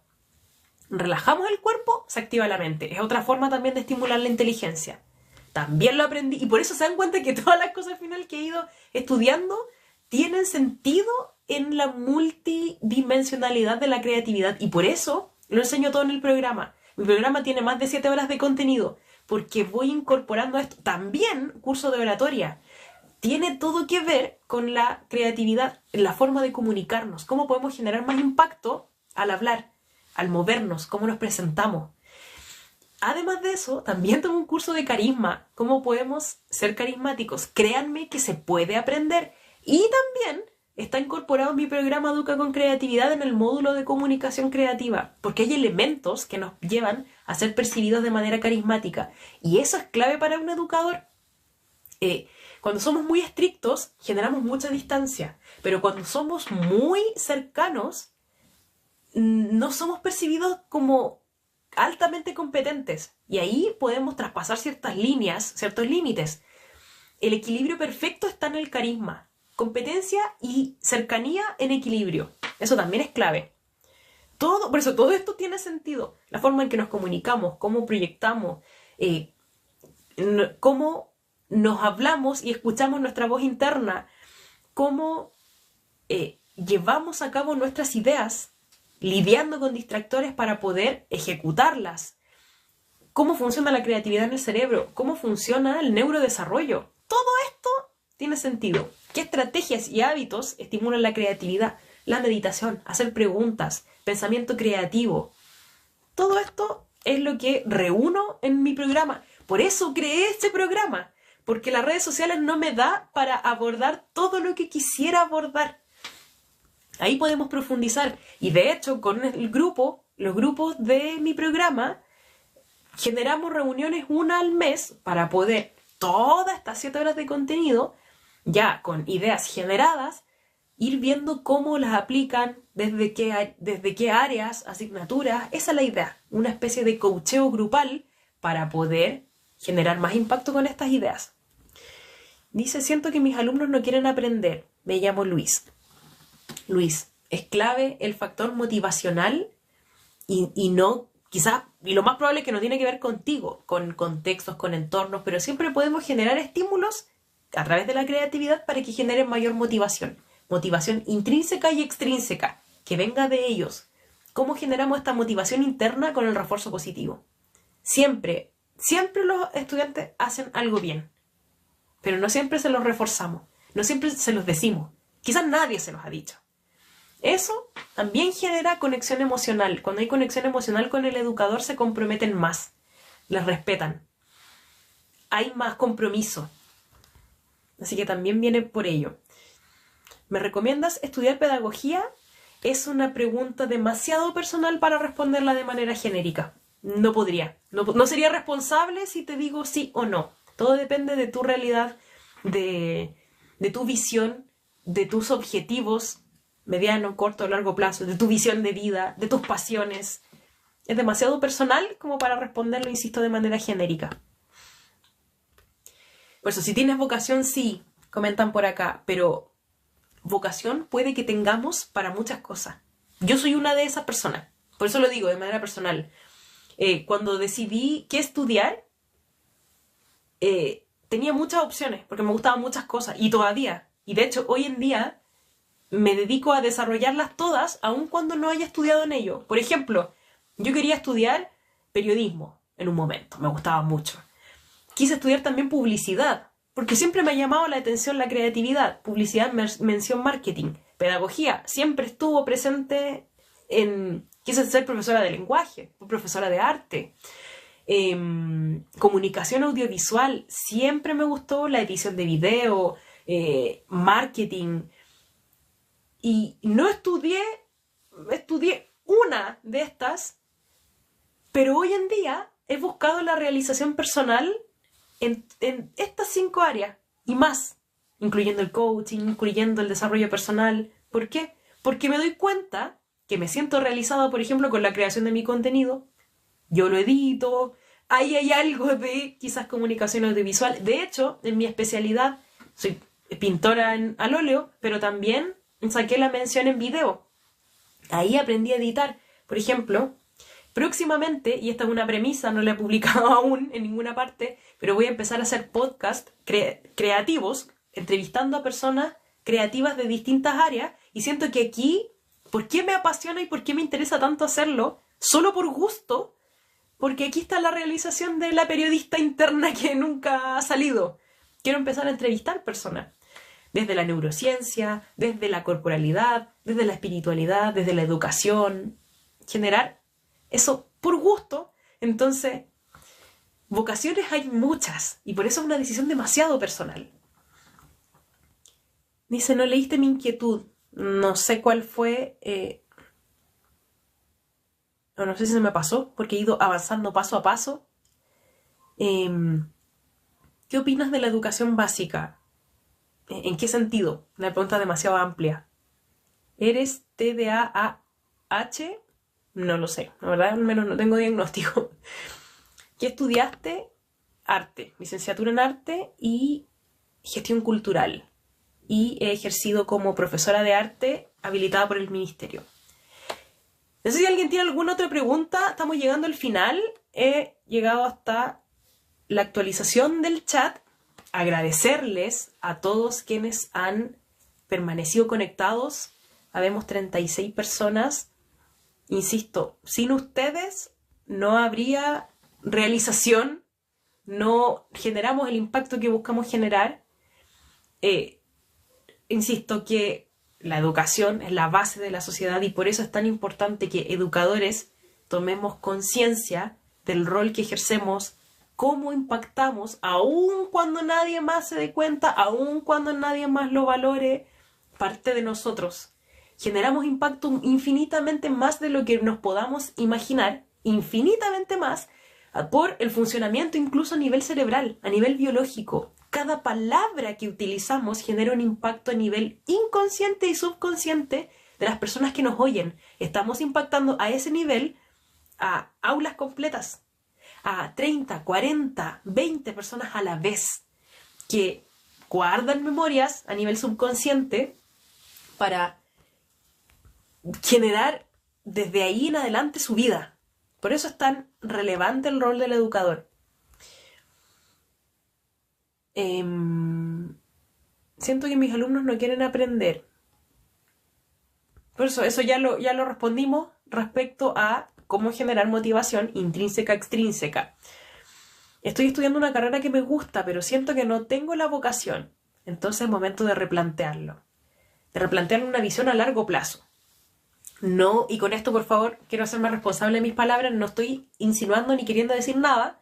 relajamos el cuerpo, se activa la mente. Es otra forma también de estimular la inteligencia. También lo aprendí. Y por eso se dan cuenta que todas las cosas al final que he ido estudiando tienen sentido en la multidimensionalidad de la creatividad. Y por eso lo enseño todo en el programa. Mi programa tiene más de 7 horas de contenido, porque voy incorporando esto. También curso de oratoria. Tiene todo que ver con la creatividad, la forma de comunicarnos, cómo podemos generar más impacto al hablar, al movernos, cómo nos presentamos. Además de eso, también tengo un curso de carisma, cómo podemos ser carismáticos. Créanme que se puede aprender. Y también está incorporado en mi programa Educa con Creatividad en el módulo de comunicación creativa, porque hay elementos que nos llevan a ser percibidos de manera carismática. Y eso es clave para un educador. Cuando somos muy estrictos, generamos mucha distancia, pero cuando somos muy cercanos, no somos percibidos como altamente competentes. Y ahí podemos traspasar ciertas líneas, ciertos límites. El equilibrio perfecto está en el carisma. Competencia y cercanía en equilibrio. Eso también es clave. Por eso todo esto tiene sentido. La forma en que nos comunicamos, cómo proyectamos, cómo nos hablamos y escuchamos nuestra voz interna, cómo llevamos a cabo nuestras ideas, lidiando con distractores para poder ejecutarlas, cómo funciona la creatividad en el cerebro, cómo funciona el neurodesarrollo. Todo esto tiene sentido. ¿Qué estrategias y hábitos estimulan la creatividad? La meditación, hacer preguntas, pensamiento creativo. Todo esto es lo que reúno en mi programa. Por eso creé este programa, porque las redes sociales no me da para abordar todo lo que quisiera abordar. Ahí podemos profundizar. Y de hecho, con los grupos de mi programa, generamos reuniones una al mes para poder todas estas 7 horas de contenido, ya con ideas generadas, ir viendo cómo las aplican, desde qué áreas, asignaturas. Esa es la idea, una especie de coacheo grupal para poder generar más impacto con estas ideas. Dice, siento que mis alumnos no quieren aprender. Me llamo Luis. Luis, es clave el factor motivacional y no, quizás, y lo más probable es que no tiene que ver contigo, con contextos, con entornos, pero siempre podemos generar estímulos a través de la creatividad para que generen mayor motivación. Motivación intrínseca y extrínseca, que venga de ellos. ¿Cómo generamos esta motivación interna con el refuerzo positivo? Siempre los estudiantes hacen algo bien, pero no siempre se los reforzamos, no siempre se los decimos. Quizás nadie se los ha dicho. Eso también genera conexión emocional. Cuando hay conexión emocional con el educador se comprometen más, les respetan. Hay más compromiso. Así que también viene por ello. ¿Me recomiendas estudiar pedagogía? Es una pregunta demasiado personal para responderla de manera genérica. No podría. No sería responsable si te digo sí o no. Todo depende de tu realidad, de tu visión, de tus objetivos, mediano, corto, largo plazo, de tu visión de vida, de tus pasiones. Es demasiado personal como para responderlo, insisto, de manera genérica. Por eso, si tienes vocación, sí, comentan por acá, pero vocación puede que tengamos para muchas cosas. Yo soy una de esas personas, por eso lo digo de manera personal. Cuando decidí qué estudiar, tenía muchas opciones, porque me gustaban muchas cosas, y todavía. Y de hecho, hoy en día me dedico a desarrollarlas todas, aun cuando no haya estudiado en ello. Por ejemplo, yo quería estudiar periodismo en un momento, me gustaba mucho. Quise estudiar también publicidad, porque siempre me ha llamado la atención la creatividad. Publicidad, mención marketing. Pedagogía, siempre estuvo presente en... Quise ser profesora de lenguaje, profesora de arte. Comunicación audiovisual, siempre me gustó la edición de video, marketing. Y no estudié una de estas Pero hoy en día he buscado la realización personal en estas 5 áreas y más, incluyendo el coaching, incluyendo el desarrollo personal. ¿Por qué? Porque me doy cuenta que me siento realizada, por ejemplo, con la creación de mi contenido. Yo lo edito, ahí hay algo de quizás comunicación audiovisual. De hecho, en mi especialidad soy pintora al óleo, pero también saqué la mención en video. Ahí aprendí a editar. Por ejemplo, próximamente, y esta es una premisa, no la he publicado aún en ninguna parte, pero voy a empezar a hacer podcasts creativos, entrevistando a personas creativas de distintas áreas, y siento que aquí, ¿por qué me apasiona y por qué me interesa tanto hacerlo? Solo por gusto, porque aquí está la realización de la periodista interna que nunca ha salido. Quiero empezar a entrevistar personas, desde la neurociencia, desde la corporalidad, desde la espiritualidad, desde la educación, generar eso por gusto. Entonces, vocaciones hay muchas, y por eso es una decisión demasiado personal. Dice, no leíste mi inquietud. No sé cuál fue, o no sé si se me pasó, porque he ido avanzando paso a paso. ¿Qué opinas de la educación básica? ¿En qué sentido? Una pregunta demasiado amplia. ¿Eres TDAH? No lo sé, la verdad al menos no tengo diagnóstico. ¿Qué estudiaste? Arte, licenciatura en arte y gestión cultural. Y he ejercido como profesora de arte habilitada por el ministerio. No sé si alguien tiene alguna otra pregunta. Estamos llegando al final. He llegado hasta la actualización del chat. Agradecerles a todos quienes han permanecido conectados. Habemos 36 personas. Insisto, sin ustedes no habría realización, no generamos el impacto que buscamos generar. Insisto que la educación es la base de la sociedad y por eso es tan importante que educadores tomemos conciencia del rol que ejercemos, cómo impactamos, aun cuando nadie más se dé cuenta, aun cuando nadie más lo valore, parte de nosotros. Generamos impacto infinitamente más de lo que nos podamos imaginar, infinitamente más, por el funcionamiento incluso a nivel cerebral, a nivel biológico. Cada palabra que utilizamos genera un impacto a nivel inconsciente y subconsciente de las personas que nos oyen. Estamos impactando a ese nivel a aulas completas, a 30, 40, 20 personas a la vez, que guardan memorias a nivel subconsciente para generar desde ahí en adelante su vida. Por eso es tan relevante el rol del educador. Siento que mis alumnos no quieren aprender. Por eso ya lo respondimos respecto a cómo generar motivación intrínseca, extrínseca. Estoy estudiando una carrera que me gusta, pero siento que no tengo la vocación. Entonces es momento de replantearlo. De replantear una visión a largo plazo. No, y con esto, por favor, quiero hacerme responsable de mis palabras. No estoy insinuando ni queriendo decir nada.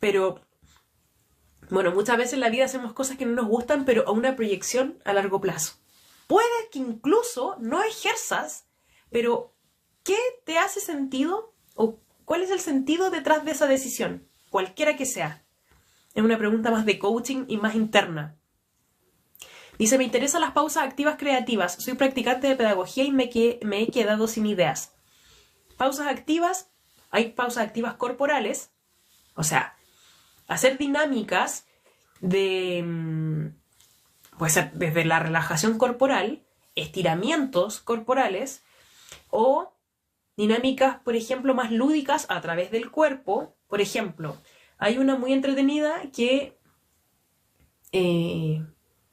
Pero, bueno, muchas veces en la vida hacemos cosas que no nos gustan, pero a una proyección a largo plazo. Puede que incluso no ejerzas, pero ¿qué te hace sentido? ¿O cuál es el sentido detrás de esa decisión? Cualquiera que sea. Es una pregunta más de coaching y más interna. Dice, me interesan las pausas activas creativas. Soy practicante de pedagogía y me he quedado sin ideas. Pausas activas, hay pausas activas corporales. O sea, hacer dinámicas de, puede ser desde la relajación corporal, estiramientos corporales, o dinámicas, por ejemplo, más lúdicas a través del cuerpo. Por ejemplo, hay una muy entretenida que,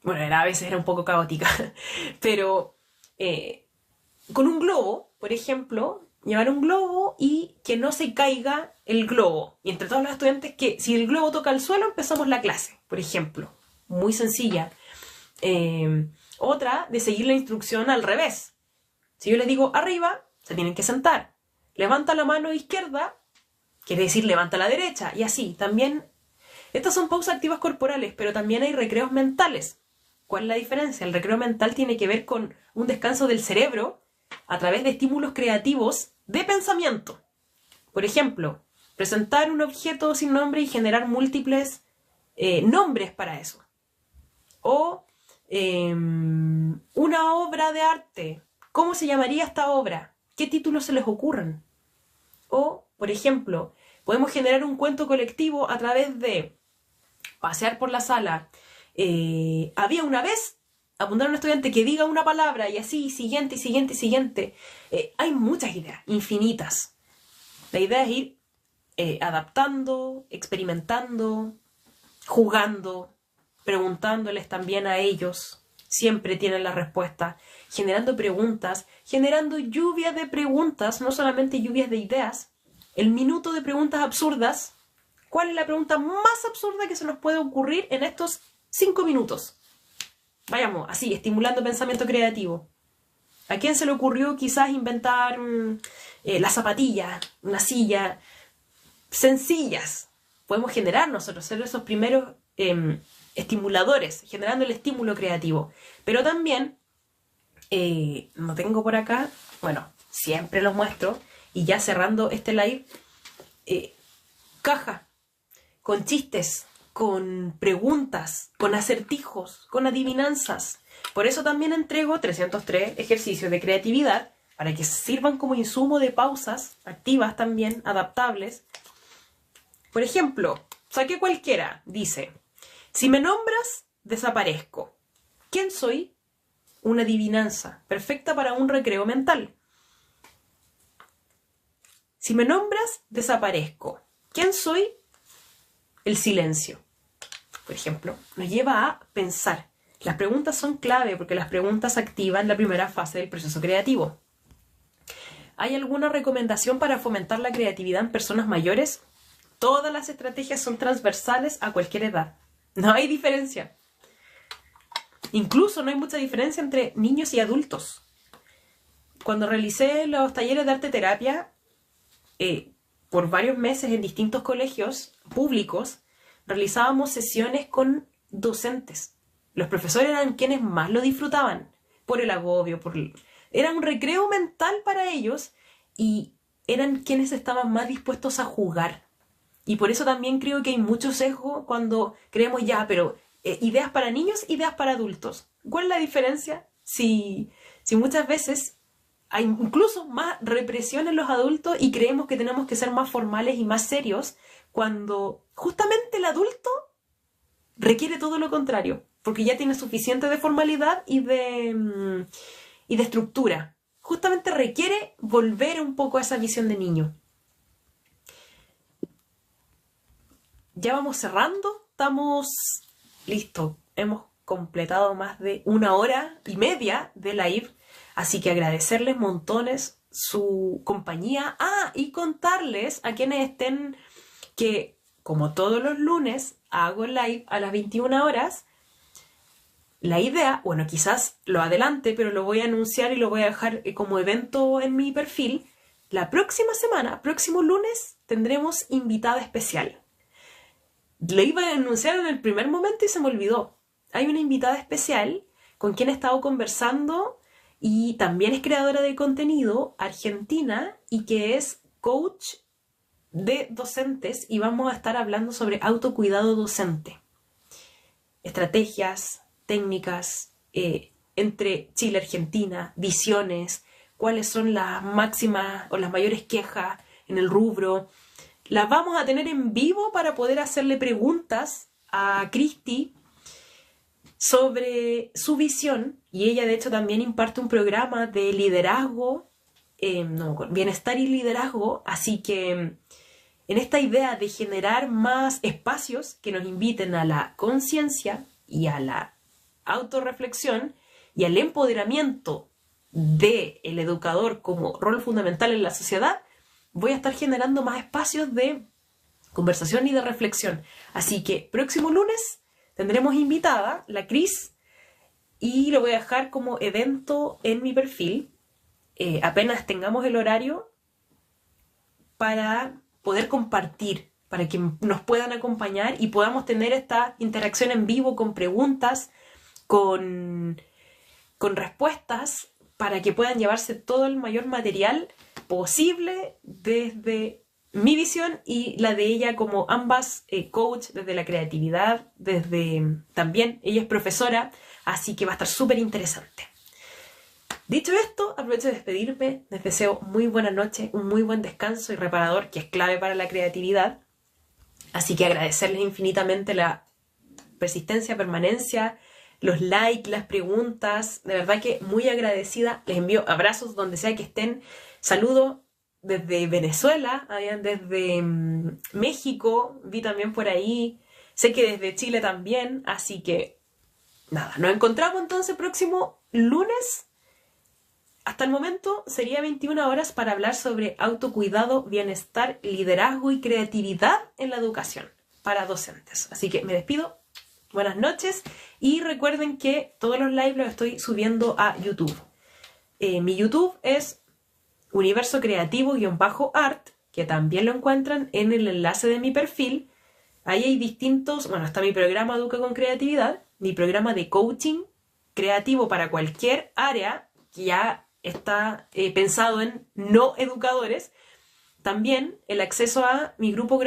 bueno, a veces era un poco caótica, pero con un globo, por ejemplo, llevar un globo y que no se caiga el globo. Y entre todos los estudiantes, que si el globo toca el suelo, empezamos la clase, por ejemplo. Muy sencilla. Otra, de seguir la instrucción al revés. Si yo les digo arriba, se tienen que sentar. Levanta la mano izquierda, quiere decir levanta la derecha. Y así, también. Estas son pausas activas corporales, pero también hay recreos mentales. ¿Cuál es la diferencia? El recreo mental tiene que ver con un descanso del cerebro a través de estímulos creativos de pensamiento. Por ejemplo, presentar un objeto sin nombre y generar múltiples nombres para eso. O una obra de arte. ¿Cómo se llamaría esta obra? ¿Qué títulos se les ocurren? O, por ejemplo, podemos generar un cuento colectivo a través de pasear por la sala. Había una vez, apuntar a un estudiante que diga una palabra y así, siguiente, y siguiente, y siguiente. Hay muchas ideas, infinitas. La idea es ir adaptando, experimentando, jugando, preguntándoles también a ellos. Siempre tienen la respuesta. Generando preguntas, generando lluvias de preguntas, no solamente lluvias de ideas. El minuto de preguntas absurdas. ¿Cuál es la pregunta más absurda que se nos puede ocurrir en estos 5 minutos? Vayamos, así, estimulando pensamiento creativo. ¿A quién se le ocurrió quizás inventar la zapatilla, una silla? Sencillas. Podemos generar nosotros, ser esos primeros estimuladores, generando el estímulo creativo. Pero también, no tengo por acá, bueno, siempre los muestro, y ya cerrando este live, caja, con chistes, con preguntas, con acertijos, con adivinanzas. Por eso también entrego 303 ejercicios de creatividad, para que sirvan como insumo de pausas activas también, adaptables. Por ejemplo, saqué cualquiera, dice: si me nombras, desaparezco. ¿Quién soy? Una adivinanza, perfecta para un recreo mental. Si me nombras, desaparezco. ¿Quién soy? El silencio. Por ejemplo, nos lleva a pensar. Las preguntas son clave porque las preguntas activan la primera fase del proceso creativo. ¿Hay alguna recomendación para fomentar la creatividad en personas mayores? Todas las estrategias son transversales a cualquier edad. No hay diferencia. Incluso no hay mucha diferencia entre niños y adultos. Cuando realicé los talleres de arte terapia, por varios meses en distintos colegios públicos, realizábamos sesiones con docentes. Los profesores eran quienes más lo disfrutaban, por el agobio, era un recreo mental para ellos y eran quienes estaban más dispuestos a jugar. Y por eso también creo que hay mucho sesgo cuando creemos pero ideas para niños, ideas para adultos. ¿Cuál es la diferencia? Si muchas veces hay incluso más represión en los adultos y creemos que tenemos que ser más formales y más serios, cuando justamente el adulto requiere todo lo contrario, porque ya tiene suficiente de formalidad y de estructura. Justamente requiere volver un poco a esa visión de niño. Ya vamos cerrando, estamos listos. Hemos completado más de 1 hora y media de live, así que agradecerles montones su compañía. Y contarles a quienes estén que, como todos los lunes, hago live a las 21 horas. La idea, bueno, quizás lo adelante, pero lo voy a anunciar y lo voy a dejar como evento en mi perfil. La próxima semana, próximo lunes, tendremos invitada especial. Lo iba a anunciar en el primer momento y se me olvidó. Hay una invitada especial con quien he estado conversando y también es creadora de contenido, argentina, y que es coach de docentes, y vamos a estar hablando sobre autocuidado docente. Estrategias, técnicas, entre Chile y Argentina, visiones, cuáles son las máximas o las mayores quejas en el rubro. Las vamos a tener en vivo para poder hacerle preguntas a Cristi sobre su visión, y ella de hecho también imparte un programa de liderazgo, bienestar y liderazgo, así que en esta idea de generar más espacios que nos inviten a la conciencia y a la autorreflexión y al empoderamiento del educador como rol fundamental en la sociedad, voy a estar generando más espacios de conversación y de reflexión. Así que próximo lunes tendremos invitada, la Cris, y lo voy a dejar como evento en mi perfil. Apenas tengamos el horario para poder compartir, para que nos puedan acompañar y podamos tener esta interacción en vivo con preguntas, con respuestas, para que puedan llevarse todo el mayor material posible desde mi visión y la de ella, como ambas coach desde la creatividad, también ella es profesora, así que va a estar súper interesante. Dicho esto, aprovecho de despedirme, les deseo muy buena noche, un muy buen descanso y reparador, que es clave para la creatividad, así que agradecerles infinitamente la persistencia, permanencia, los likes, las preguntas, de verdad que muy agradecida, les envío abrazos donde sea que estén, saludos desde Venezuela, desde México, vi también por ahí, sé que desde Chile también, así que nada, nos encontramos entonces próximo lunes. Hasta el momento sería 21 horas para hablar sobre autocuidado, bienestar, liderazgo y creatividad en la educación para docentes. Así que me despido, buenas noches y recuerden que todos los lives los estoy subiendo a YouTube. Mi YouTube es Universo Creativo-Art, que también lo encuentran en el enlace de mi perfil. Ahí hay distintos, está mi programa Educa con Creatividad, mi programa de coaching creativo para cualquier área que ya está pensado en no educadores. También el acceso a mi grupo gratuito